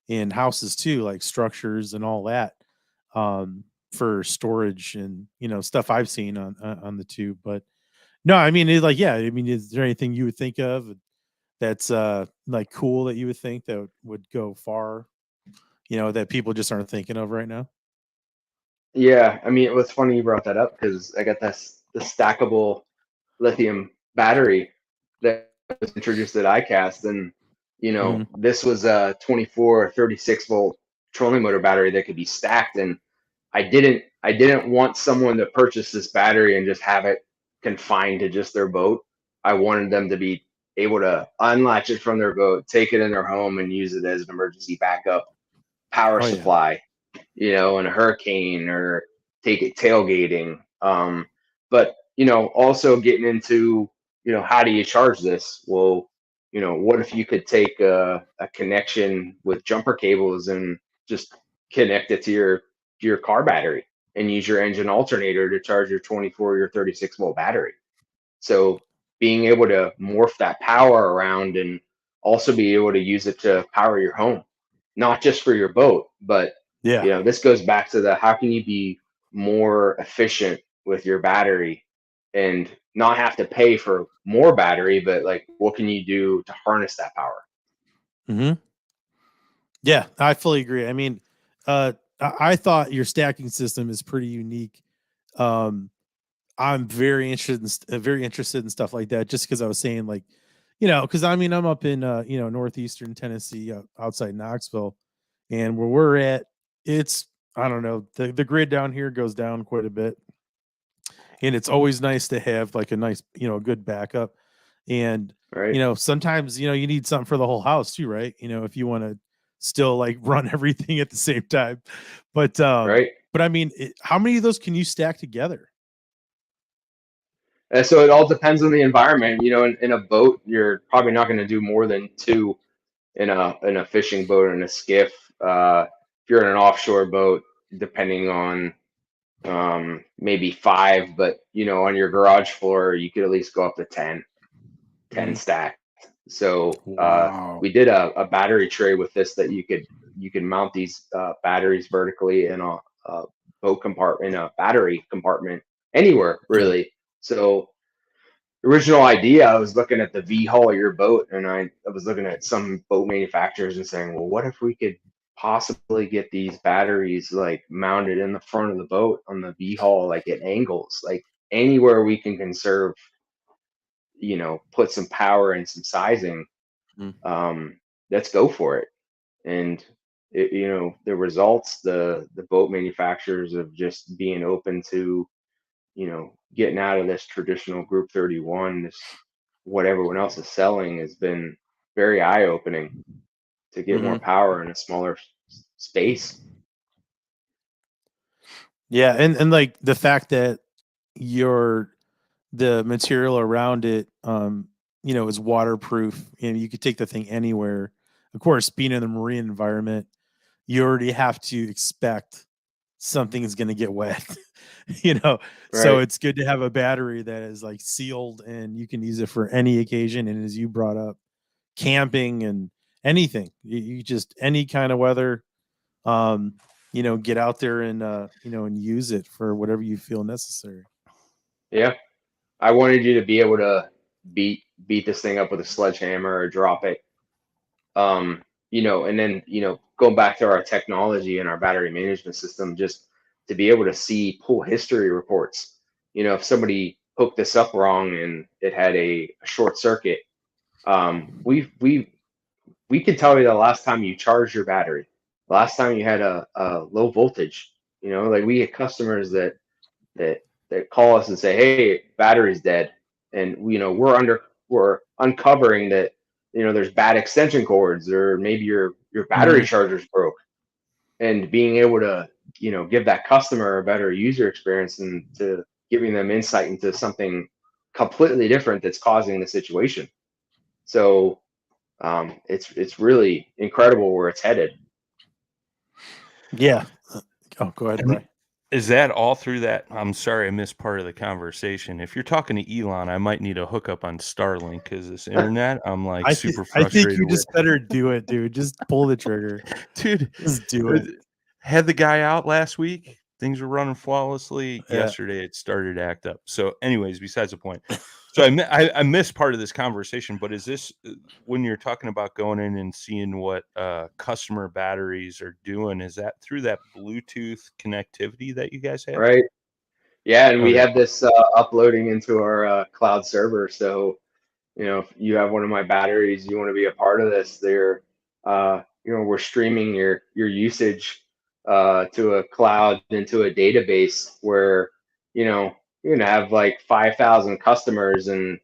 in houses too, like structures and all that, for storage and stuff I've seen on the tube. But No, I mean, like, yeah, I mean, is there anything you would think of that's like cool that you would think that would go far, that people just aren't thinking of right now? Yeah, I mean, it was funny you brought that up because I got the stackable lithium battery that was introduced at ICAST, and Mhm. this was a 24 or 36 volt trolling motor battery that could be stacked, and I didn't want someone to purchase this battery and just have it confined to just their boat. I wanted them to be able to unlatch it from their boat, take it in their home, and use it as an emergency backup power Oh yeah. supply, in a hurricane or take it tailgating. But also getting into, how do you charge this? Well, what if you could take a connection with jumper cables and just connect it to your car battery and use your engine alternator to charge your 24 or 36 volt battery. So being able to morph that power around and also be able to use it to power your home, not just for your boat, but Yeah. this goes back to the how can you be more efficient with your battery and not have to pay for more battery, but like what can you do to harness that power? Hmm. Yeah, I fully agree. I mean, I thought your stacking system is pretty unique. Um, I'm very interested very interested in stuff like that. Just because I was saying, like, because I mean, I'm up in northeastern Tennessee, outside Knoxville, and where we're at, it's I don't know, the grid down here goes down quite a bit, and it's always nice to have like a nice, good backup. And Right. sometimes you need something for the whole house too, right? If you want to still like run everything at the same time. But Right. I mean, how many of those can you stack together? And so it all depends on the environment. In a boat, you're probably not going to do more than two in a fishing boat or in a skiff. If you're in an offshore boat, depending on maybe five, but on your garage floor, you could at least go up to 10 Mhm. stacked. So Wow. we did a battery tray with this that you could mount these batteries vertically in a boat compartment, in a battery compartment anywhere Yeah. really. So original idea, I was looking at the V hull of your boat, and I was looking at some boat manufacturers and saying, well, what if we could possibly get these batteries like mounted in the front of the boat on the V hull, like at angles, like anywhere we can conserve, put some power and some sizing. Mhm. Um, let's go for it. And the results, the boat manufacturers of just being open to getting out of this traditional Group 31, this what everyone else is selling has been very eye opening to get more Mhm. power in a smaller space. Yeah, and like the fact that your the material around it, is waterproof and you could take the thing anywhere. Of course, being in the marine environment, you already have to expect something is going to get wet, you know. So Right. it's good to have a battery that is like sealed and you can use it for any occasion. And as you brought up, camping and anything, you just any kind of weather, um, get out there and and use it for whatever you feel necessary. Yeah. I wanted you to be able to beat this thing up with a sledgehammer or drop it. And then, going back to our technology and our battery management system, just to be able to see pull history reports. If somebody hooked this up wrong and it had a short circuit, we could tell you the last time you charged your battery, the last time you had a low voltage. Like we get customers that that call us and say, "Hey, battery's dead," and we're uncovering that there's bad extension cords or maybe your battery Mhm. charger's broke, and being able to give that customer a better user experience and to giving them insight into something completely different that's causing the situation. So it's really incredible where it's headed. Yeah. Oh, go ahead, And Bry. is that all through that? I'm sorry, I missed part of the conversation. If you're talking to Elon, I might need a hookup on Starlink because this internet, I'm like super I think frustrated you with. just better do it, dude. Just pull the trigger. Dude, Just do uh, it. had the guy out last week. things were running flawlessly. Yeah. Yesterday it started to act up. So anyways, besides the point. So I missed part of this conversation, but is this when you're talking about going in and seeing what customer batteries are doing, is that through that Bluetooth connectivity that you guys have? Right. Yeah, and we Okay. have this uploading into our cloud server. So, if you have one of my batteries, you want to be a part of this. We're streaming your usage to a cloud into a database where, you're gonna have like 5,000 customers and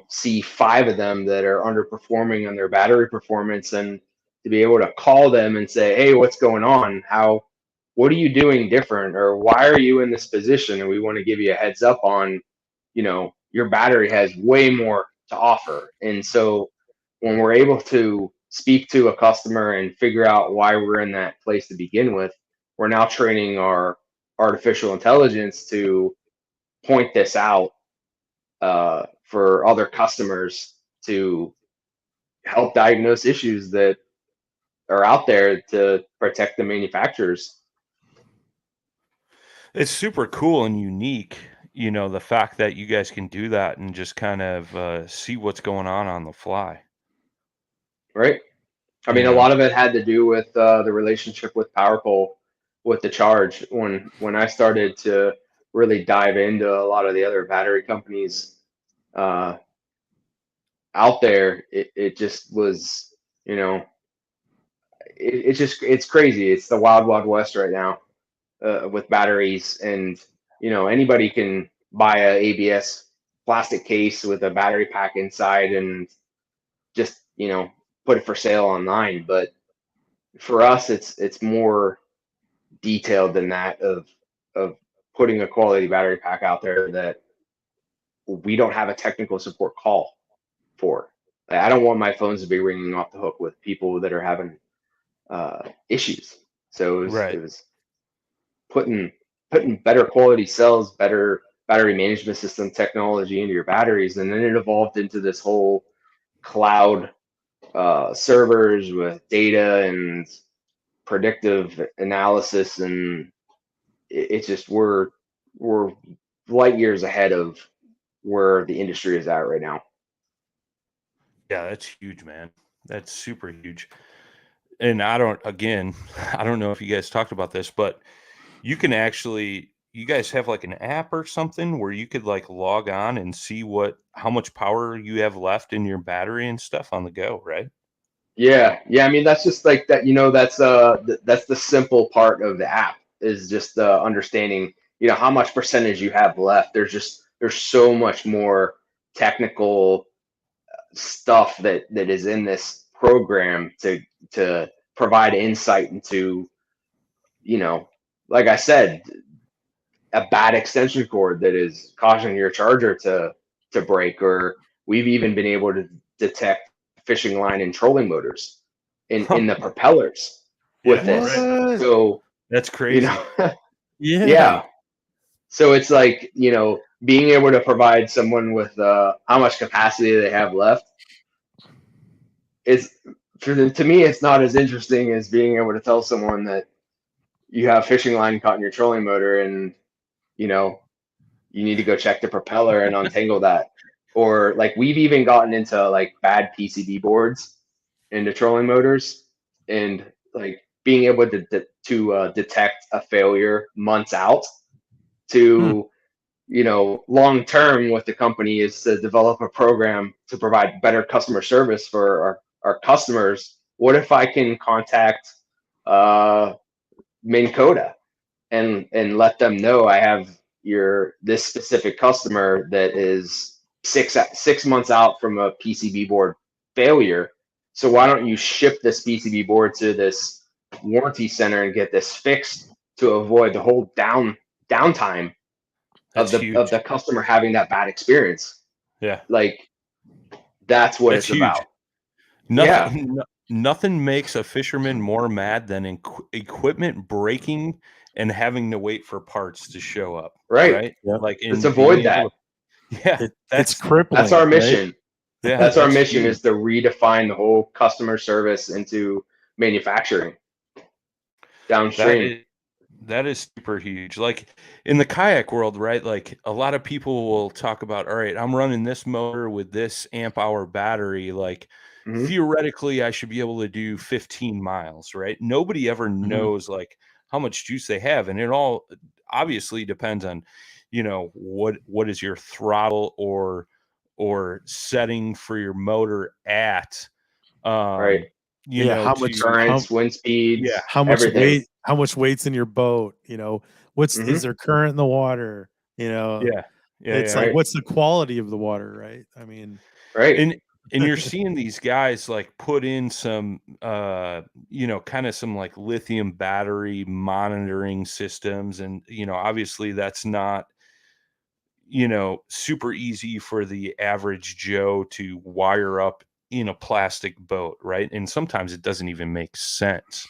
see 5 of them that are underperforming on their battery performance, and to be able to call them and say, hey, what's going on? What are you doing different, or why are you in this position? And we want to give you a heads up on, your battery has way more to offer. And so when we're able to speak to a customer and figure out why we're in that place to begin with, we're now training our artificial intelligence to point this out for other customers to help diagnose issues that are out there to protect the manufacturers. It's super cool and unique, the fact that you guys can do that and just kind of see what's going on the fly. Right. I mean, a lot of it had to do with the relationship with PowerPole, with the charge. When I started to really dive into a lot of the other battery companies out there, it just was, it's crazy. It's the wild, wild west right now with batteries, and anybody can buy a ABS plastic case with a battery pack inside and just put it for sale online. But for us, it's more detailed than that, of putting a quality battery pack out there that we don't have a technical support call for. Like, I don't want my phones to be ringing off the hook with people that are having issues. So it was putting better quality cells, better battery management system technology into your batteries, and then it evolved into this whole cloud servers with data and predictive analysis, and it's just we're light years ahead of where the industry is at right now. Yeah, that's huge, man. That's super huge. And I don't know if you guys talked about this, but you guys have like an app or something where you could like log on and see how much power you have left in your battery and stuff on the go, right? Yeah. I mean, that's just like that. That's the simple part of the app, is just understanding how much percentage you have left. There's so much more technical stuff that is in this program to provide insight into, like I said, a bad extension cord that is causing your charger to break, or we've even been able to detect fishing line and trolling motors in the propellers with this. What? So that's crazy. Yeah. So it's like, being able to provide someone with how much capacity they have left is, to me, it's not as interesting as being able to tell someone that you have fishing line caught in your trolling motor, and you need to go check the propeller and untangle that. Or like, we've even gotten into like bad PCB boards into trolling motors, and like being able to detect a failure months out to long term with the company is to develop a program to provide better customer service for our customers. What if I can contact Minn Kota and let them know I have this specific customer that is 6 months out from a PCB board failure. So why don't you ship this PCB board to this warranty center and get this fixed to avoid the whole downtime of the customer having that bad experience. Yeah. Like, that's what it's huge. About. Nothing makes a fisherman more mad than equipment breaking and having to wait for parts to show up. Right. Yeah. Like, let's avoid that. That's crippling. That's our mission. Right? Yeah. That's our mission, is to redefine the whole customer service into manufacturing downstream. That is super huge. Like in the kayak world, right? Like a lot of people will talk about, all right, I'm running this motor with this amp hour battery. Like Mhm. theoretically, I should be able to do 15 miles, right? Nobody ever Mhm. knows like how much juice they have. And it all obviously depends on, what is your throttle or setting for your motor at Right. um, Yeah, how much to Currents, wind yeah, speeds, everything. how much weight's in your boat, what's is Mhm. there current in the water, yeah, it's yeah. like Right. what's the quality of the water, right? I mean, Right. And you're seeing these guys like put in some kind of some like lithium battery monitoring systems, and obviously that's not super easy for the average Joe to wire up in a plastic boat, right? And sometimes it doesn't even make sense.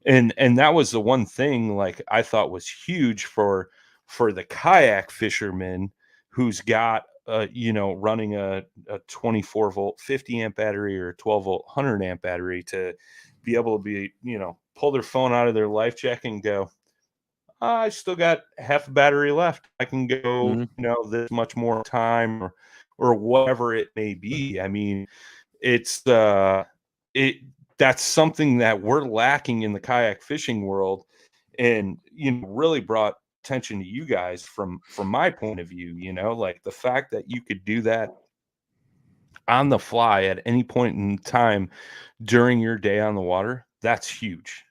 And that was the one thing like I thought was huge for the kayak fisherman who's got running a 24 volt 50 amp battery or a 12 volt 100 amp battery to be able to be pull their phone out of their life jacket and go, I still got half a battery left. I can go, mhm. this much more time or whatever it may be. I mean, it's it that's something that we're lacking in the kayak fishing world, and really brought attention to you guys from my point of view. Like the fact that you could do that on the fly at any point in time during your day on the water, that's huge.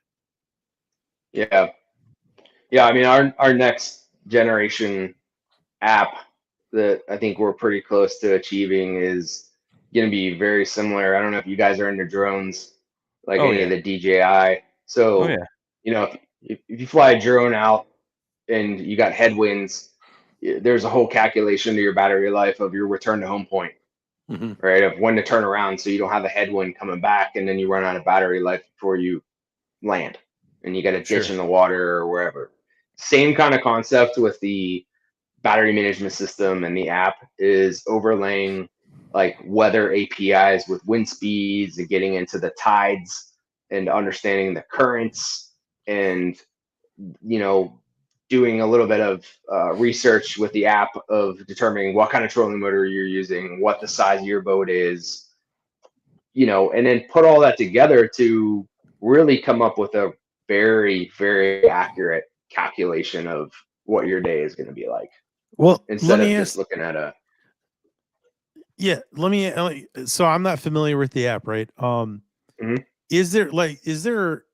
Yeah. Yeah. I mean, our next generation app that I think we're pretty close to achieving is going to be very similar. I don't know if you guys are into drones, like Oh any of yeah. the DJI. Oh So, yeah. if you fly a drone out and you got headwinds, there's a whole calculation to your battery life of your return to home point, Mhm. right? Of when to turn around so you don't have a headwind coming back and then you run out of battery life before you land and you got a ditch Sure. in the water or wherever. Same kind of concept with the battery management system, and the app is overlaying like weather APIs with wind speeds and getting into the tides and understanding the currents and you know doing a little bit of research with the app of determining what kind of trolling motor you're using, what the size of your boat is, and then put all that together to really come up with a very, very accurate calculation of what your day is going to be like Well, let instead me of just ask. looking at a. Yeah, let me. So I'm not familiar with the app, right? Mhm. Is there?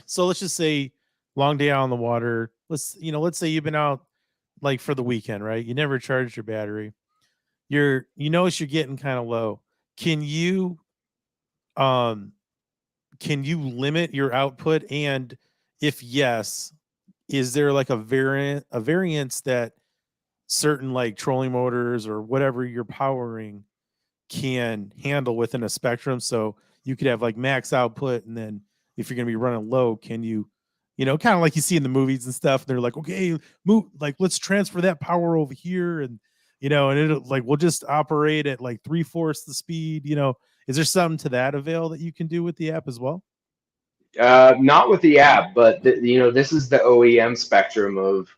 So let's just say long day out on the water. Let's say you've been out like for the weekend, right? You never charged your battery. You notice you're getting kind of low. Can you um can you limit your output? And if yes, is there like a variance that certain like trolling motors or whatever you're powering can handle within a spectrum? So you could have like max output, and then if you're going to be running low, can you, kind of like you see in the movies and stuff, they're like, okay, move, like let's transfer that power over here, and and it'll like we'll just operate at like 3/4 the speed. Is there something to that avail that you can do with the app as well? Not with the app, but this is the OEM spectrum of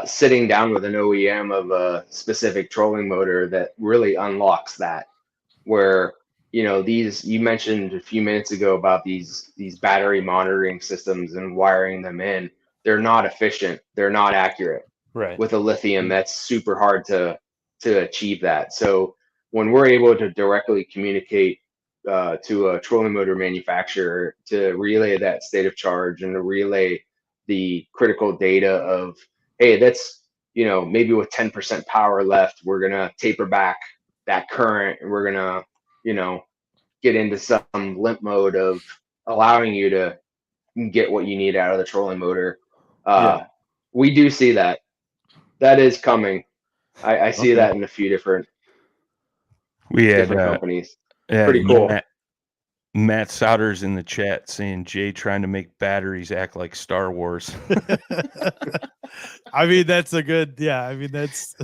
sitting down with an OEM of a specific trolling motor that really unlocks that. Where these you mentioned a few minutes ago about these battery monitoring systems and wiring them in, they're not efficient, they're not accurate. Right. With a lithium, that's super hard to achieve that. So when we're able to directly communicate to a trolling motor manufacturer to relay that state of charge and to relay the critical data of, hey, that's maybe with 10% power left, we're gonna taper back that current, and we're gonna you know get into some limp mode of allowing you to get what you need out of the trolling motor. Yeah. We do see that is coming. I see Okay. that in a few different We had companies. yeah, Pretty cool. Matt Souders in the chat saying Jay trying to make batteries act like Star Wars. I mean, that's a good. Yeah. I mean, that's.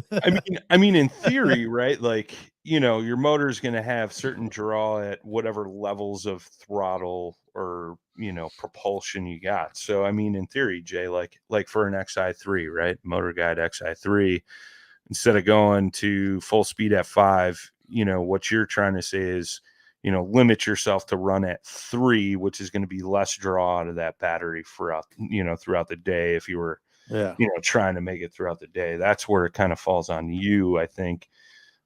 I mean, in theory, right? Like, your motor is going to have certain draw at whatever levels of throttle or, propulsion you got. So, I mean, in theory, Jay, like for an XI3, right? Motor Guide XI3, instead of going to full speed at 5, what you're trying to say is, limit yourself to run at 3, which is going to be less draw out of that battery throughout the day. If you were, trying to make it throughout the day, that's where it kind of falls on you, I think.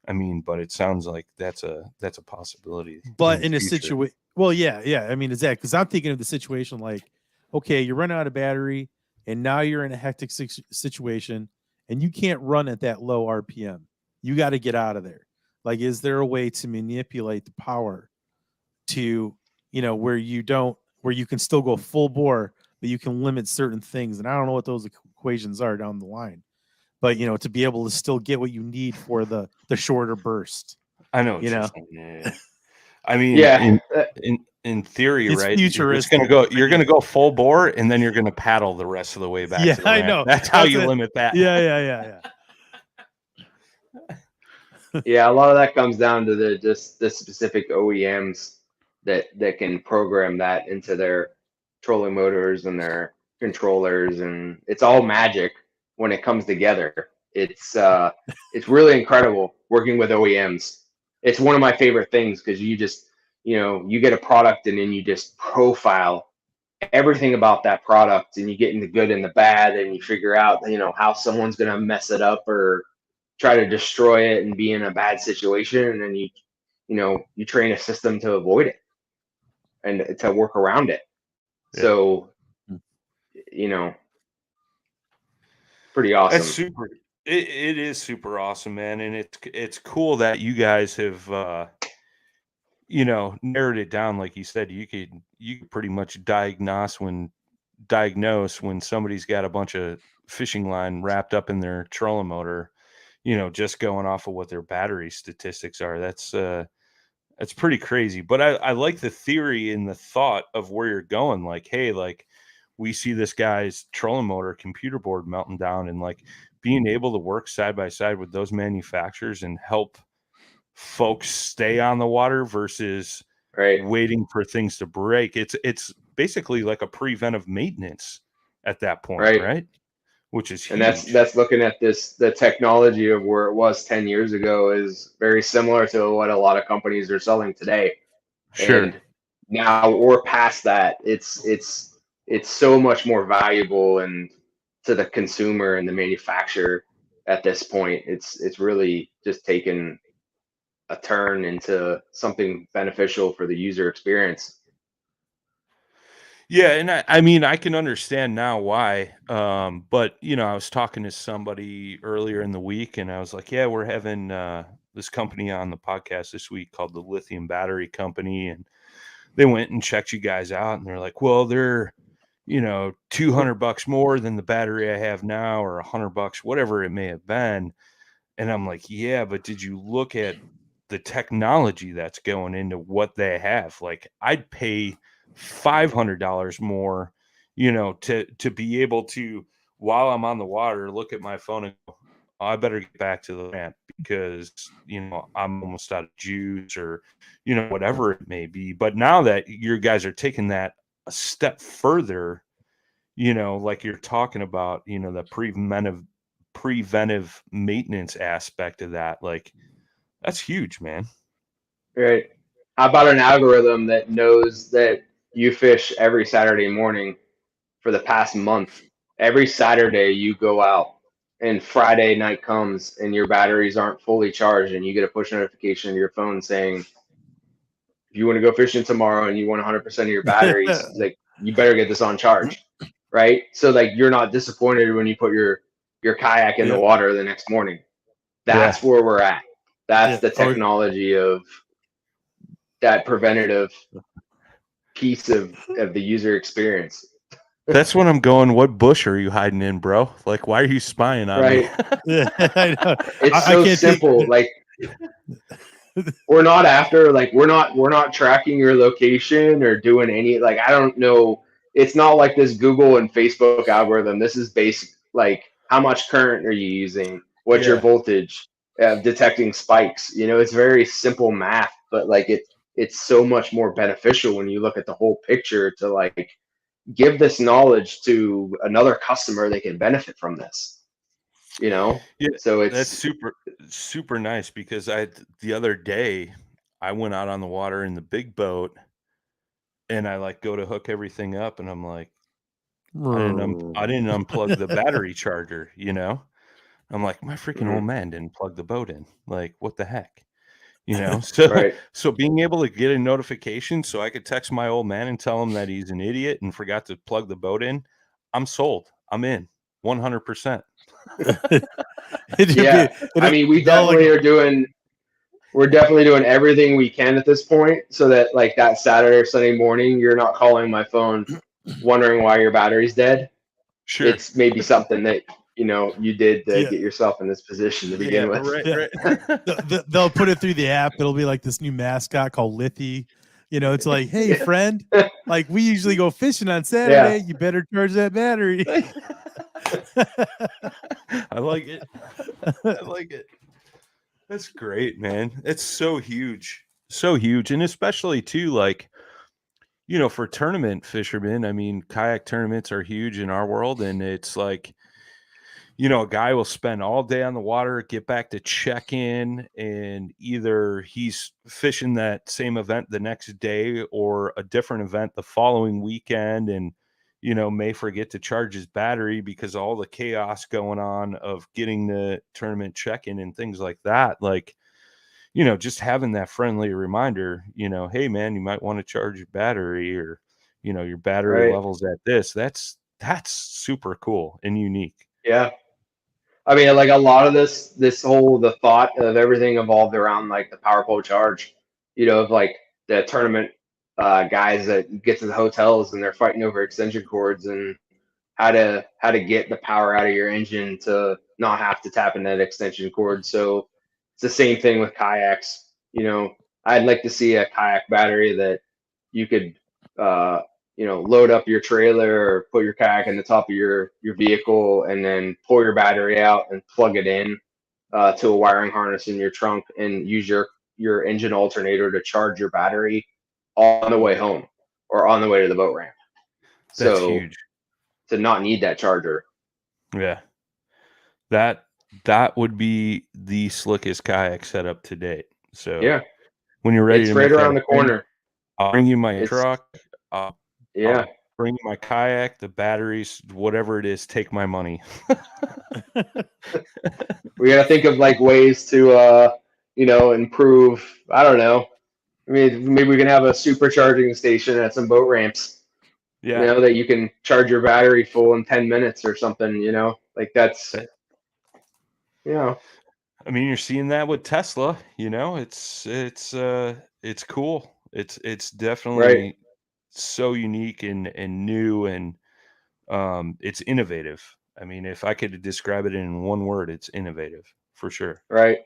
I mean, but it sounds like that's a possibility. But in a situation, well, yeah. I mean, exactly. Because I'm thinking of the situation like, okay, you're running out of battery, and now you're in a hectic situation, and you can't run at that low RPM. You got to get out of there. Like, is there a way to manipulate the power to, where you can still go full bore, but you can limit certain things? And I don't know what those equations are down the line. But to be able to still get what you need for the shorter burst. I know. Yeah. I mean, in theory, it's right? Futuristic. You're gonna go full bore, and then you're gonna paddle the rest of the way back. Yeah, to the ramp. I know. That's how you limit that. Yeah. Yeah, a lot of that comes down to the specific OEMs that can program that into their trolling motors and their controllers, and it's all magic. When it comes together, it's really incredible working with OEMs. It's one of my favorite things because you just, you get a product and then you just profile everything about that product, and you get in the good and the bad, and you figure out, how someone's going to mess it up or try to destroy it and be in a bad situation. And then you train a system to avoid it and to work around it. Yeah. So, pretty awesome. That's super. It is super awesome, man, and it's cool that you guys have narrowed it down. Like you said, you could pretty much diagnose when somebody's got a bunch of fishing line wrapped up in their trolling motor, just going off of what their battery statistics are. That's pretty crazy. But I like the theory and the thought of where you're going. Like, hey, like, we see this guy's trolling motor computer board melting down, and like being able to work side by side with those manufacturers and help folks stay on the water versus waiting for things to break. It's basically like a preventive maintenance at that point, right? Which is huge. And that's looking at the technology of where it was 10 years ago is very similar to what a lot of companies are selling today. Sure. And now we're past that. It's so much more valuable and to the consumer and the manufacturer at this point. It's really just taken a turn into something beneficial for the user experience. Yeah, and I mean, I can understand now why. But I was talking to somebody earlier in the week, and I was like, yeah, we're having this company on the podcast this week called the Lithium Battery Company, and they went and checked you guys out, and they're like, well, they're $200 more than the battery I have now, or $100, whatever it may have been. And I'm like, yeah, but did you look at the technology that's going into what they have? Like, I'd pay $500 more, to be able to, while I'm on the water, look at my phone and go, oh, I better get back to the ramp because, I'm almost out of juice or, whatever it may be. But now that you guys are taking that a step further, like you're talking about, the preventive maintenance aspect of that, like, that's huge, man. Right. How about an algorithm that knows that you fish every Saturday morning for the past month? Every Saturday you go out and Friday night comes and your batteries aren't fully charged, and you get a push notification on your phone saying, if you want to go fishing tomorrow and you want 100% of your batteries, like, you better get this on charge, right? So like, you're not disappointed when you put your kayak in the water the next morning. That's where we're at. That's the technology of that preventative piece of the user experience. That's when I'm going, what bush are you hiding in, bro? Like, why are you spying on me? I know. It's so simple. Like, we're not after, like, we're not tracking your location or doing any, like, I don't know. It's not like this Google and Facebook algorithm. This is basic, like, how much current are you using? What's your voltage? detecting spikes. It's very simple math, but like it's so much more beneficial when you look at the whole picture to like give this knowledge to another customer. They can benefit from this, Yeah, so that's it's super nice because the other day I went out on the water in the big boat and I like go to hook everything up and I'm like, I didn't unplug the battery charger, you know? I'm like, my freaking old man didn't plug the boat in. Like, what the heck? So right. so being able to get a notification so I could text my old man and tell him that he's an idiot and forgot to plug the boat in, I'm sold. I'm in 100%. Yeah, I mean, we're definitely doing everything we can at this point so that like that Saturday or Sunday morning, you're not calling my phone wondering why your battery's dead. Sure. It's maybe something that you did to Yeah. get yourself in this position to Yeah, begin with. right, Yeah. right. They'll put it through the app. It'll be like this new mascot called Lithy. It's like, hey, friend, like we usually go fishing on Saturday. You better charge that battery. I like it. I like it. That's great, man. It's so huge. So huge. And especially too, like, for tournament fishermen, I mean, kayak tournaments are huge in our world. And it's like, a guy will spend all day on the water, get back to check in, and either he's fishing that same event the next day or a different event the following weekend, and may forget to charge his battery because all the chaos going on of getting the tournament check-in and things like that. Like, just having that friendly reminder, hey man, you might want to charge your battery, or your battery Right. levels at this. That's super cool and unique. Yeah. I mean, like a lot of the thought of everything evolved around like the power pole charge, of like the tournament guys that get to the hotels and they're fighting over extension cords and how to get the power out of your engine to not have to tap in that extension cord. So it's the same thing with kayaks. I'd like to see a kayak battery that you could load up your trailer or put your kayak in the top of your vehicle and then pull your battery out and plug it in to a wiring harness in your trunk and use your engine alternator to charge your battery on the way home or on the way to the boat ramp. That's So huge. to not need that charger. Yeah. That would be the slickest kayak setup to date. So Yeah, when you're ready it's to right make that around the happen, corner. I'll bring you my It's truck. I'll yeah. I'll bring you my kayak, the batteries, whatever it is, take my money. We gotta think of like ways to improve. I don't know. I mean, maybe we can have a supercharging station at some boat ramps. Yeah. That you can charge your battery full in 10 minutes or something. Like that's That you know I mean, you're seeing that with Tesla, it's cool. It's right, definitely so unique and new, and it's innovative. I mean, if I could describe it in one word, it's innovative for sure. right.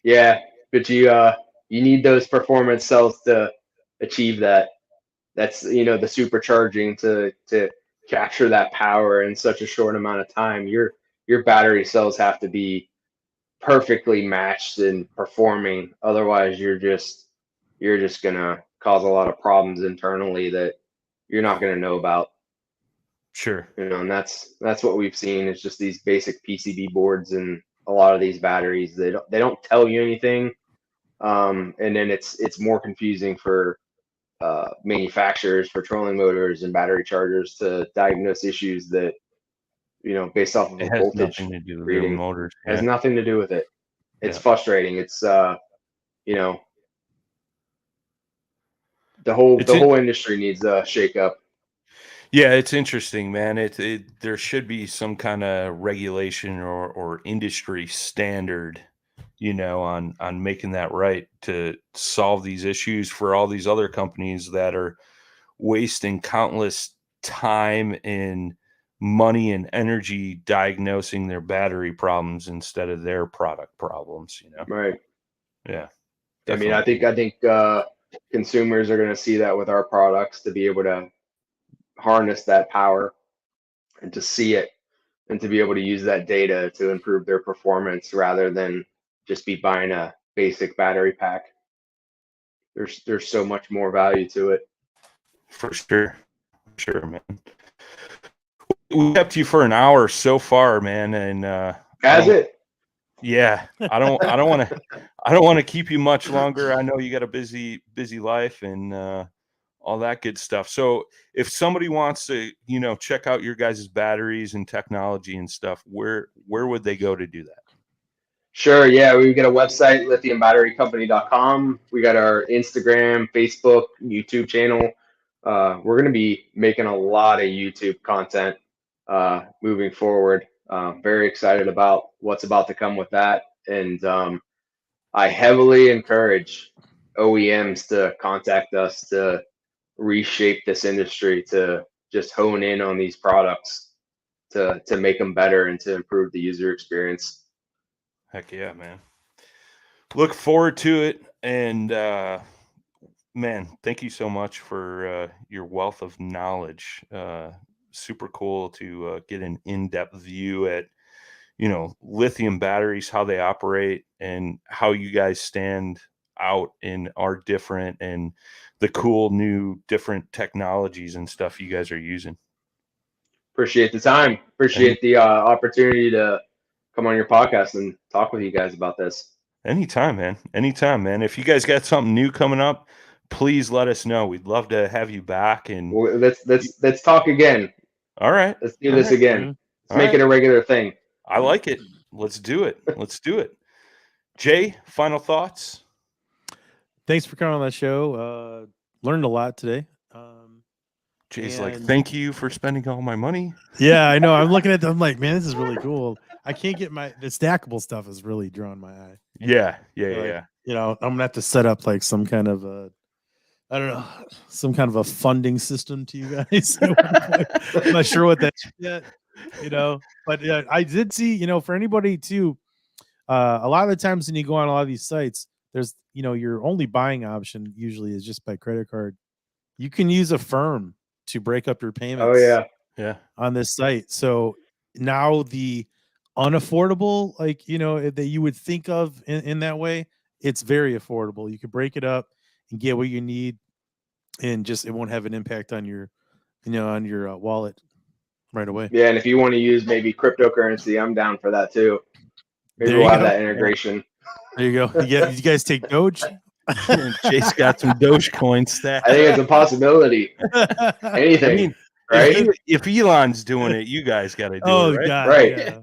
Yeah, but you need those performance cells to achieve that. That's the supercharging to capture that power in such a short amount of time. Your battery cells have to be perfectly matched and performing. Otherwise, you're just gonna cause a lot of problems internally that you're not gonna know about. Sure. And that's what we've seen is just these basic PCB boards and a lot of these batteries. They don't tell you anything, and then it's more confusing for manufacturers for trolling motors and battery chargers to diagnose issues that based off of It a has voltage nothing to do with their reading motors. has Yeah. nothing to do with it. It's Yeah. frustrating. It's you know the It's whole industry needs a shake up. Yeah, it's interesting, man. There should be some kind of regulation or industry standard, on making that right to solve these issues for all these other companies that are wasting countless time and money and energy diagnosing their battery problems instead of their product problems. Right. Yeah, I mean, I definitely. think consumers are going to see that with our products to be able to harness that power and to see it and to be able to use that data to improve their performance rather than just be buying a basic battery pack. There's so much more value to it. For sure, man. We kept you for an hour so far, man, and Has it? Yeah, I don't want to keep you much longer. I know you got a busy life and all that good stuff. So if somebody wants to, check out your guys' batteries and technology and stuff, where would they go to do that? Sure. Yeah, we got a website, lithiumbatterycompany.com. We got our Instagram, Facebook, YouTube channel. We're going to be making a lot of YouTube content moving forward. Very excited about what's about to come with that. And I heavily encourage OEMs to contact us to reshape this industry, to just hone in on these products, to make them better and to improve the user experience. Heck yeah, man. Look forward to it. And man, thank you so much for your wealth of knowledge. Super cool to get an in-depth view at, lithium batteries, how they operate, and how you guys stand out and are different, and the cool new different technologies and stuff you guys are using. Appreciate the time. Appreciate the opportunity to come on your podcast and talk with you guys about this. Anytime, man. If you guys got something new coming up, please let us know. We'd love to have you back. And well, let's talk again. All right. Let's do this again. Let's make it a regular thing. I like it. Let's do it. Jay, final thoughts? Thanks for coming on that show. Learned a lot today. Jay's like, thank you for spending all my money. Yeah, I know. I'm looking at them. I'm like, man, this is really cool. I can't get the stackable stuff is really drawing my eye. Yeah. I'm gonna have to set up like some kind of a funding system to you guys. I'm not sure what that's yet, but I did see, for anybody too, a lot of the times when you go on a lot of these sites, there's, your only buying option usually is just by credit card. You can use a firm to break up your payments. Oh yeah. On this site. So now the unaffordable, that you would think of in that way, it's very affordable. You can break it up and get what you need, and just it won't have an impact on your wallet right away. Yeah, and if you want to use maybe cryptocurrency, I'm down for that too. Maybe we'll have that integration. There you go. You guys take Doge? Chase got some Dogecoin stat. I think it's a possibility. Anything. Right? If Elon's doing it, you guys got to do it, right? God, right. Yeah.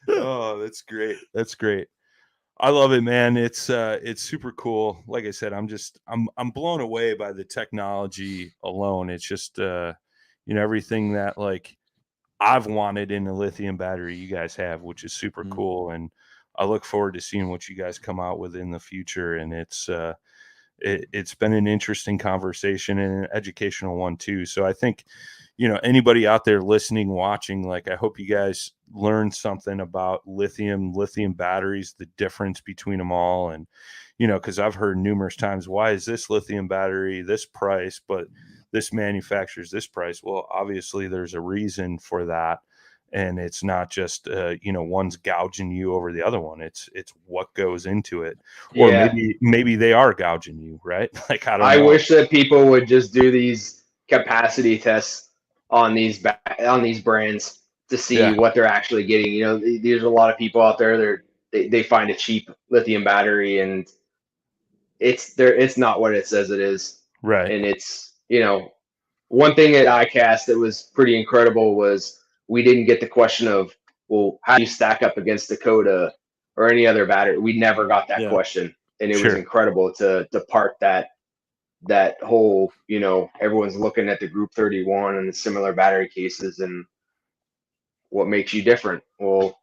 Oh, that's great. I love it, man. It's super cool. Like I said, I'm blown away by the technology alone. It's just everything that like I've wanted in a lithium battery you guys have, which is super cool. And I look forward to seeing what you guys come out with in the future. And it's been an interesting conversation and an educational one too. So I think, anybody out there listening, watching, like, I hope you guys learn something about lithium batteries, the difference between them all. And, cause I've heard numerous times, why is this lithium battery this price, but this manufacturer's this price? Well, obviously there's a reason for that. And it's not just, one's gouging you over the other one. It's what goes into it. Or maybe they are gouging you, right? Like, I don't know. I wish that people would just do these capacity tests on these brands to see what they're actually getting. There's a lot of people out there, they find a cheap lithium battery and it's not what it says it is. Right. And it's, one thing at ICAST that was pretty incredible was we didn't get the question of, well, how do you stack up against Dakota or any other battery? We never got that question. And it was incredible to park that whole, everyone's looking at the Group 31 and the similar battery cases and what makes you different. Well,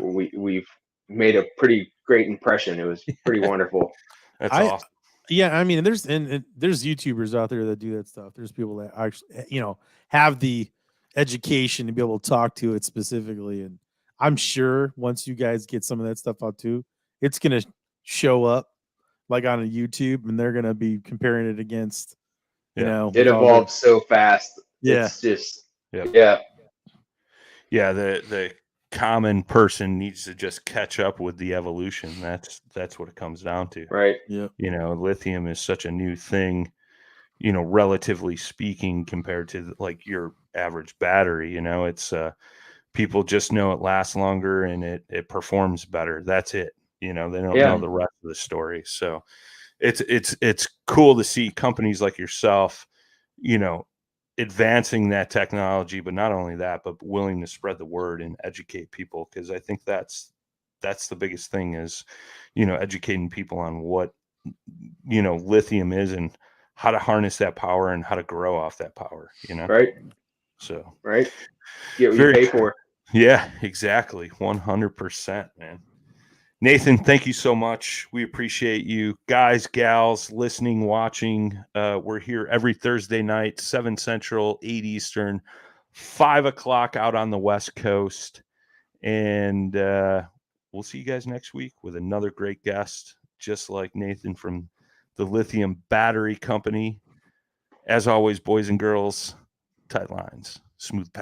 we've made a pretty great impression. It was pretty wonderful. That's awesome. Yeah, I mean, there's YouTubers out there that do that stuff. There's people that actually, have the education to be able to talk to it specifically. And I'm sure once you guys get some of that stuff out too, it's going to show up like on a YouTube, and they're going to be comparing it against, it evolves so fast. Yeah. It's just, the common person needs to just catch up with the evolution. That's what it comes down to. Right. Yeah. You know, lithium is such a new thing, you know, relatively speaking, compared to like your average battery. You know, it's people just know it lasts longer and it performs better. That's it. You know, they don't know the rest of the story. So it's cool to see companies like yourself, you know, advancing that technology, but not only that, but willing to spread the word and educate people. Cause I think that's the biggest thing is, you know, educating people on what, you know, lithium is and how to harness that power and how to grow off that power, you know? Right. So, Right. Get what you pay for. Yeah, exactly. 100%, man. Nathan, thank you so much. We appreciate you. Guys, gals, listening, watching. We're here every Thursday night, 7 Central, 8 Eastern, 5 o'clock out on the West Coast. And we'll see you guys next week with another great guest, just like Nathan from the Lithium Battery Company. As always, boys and girls, tight lines, smooth paddle.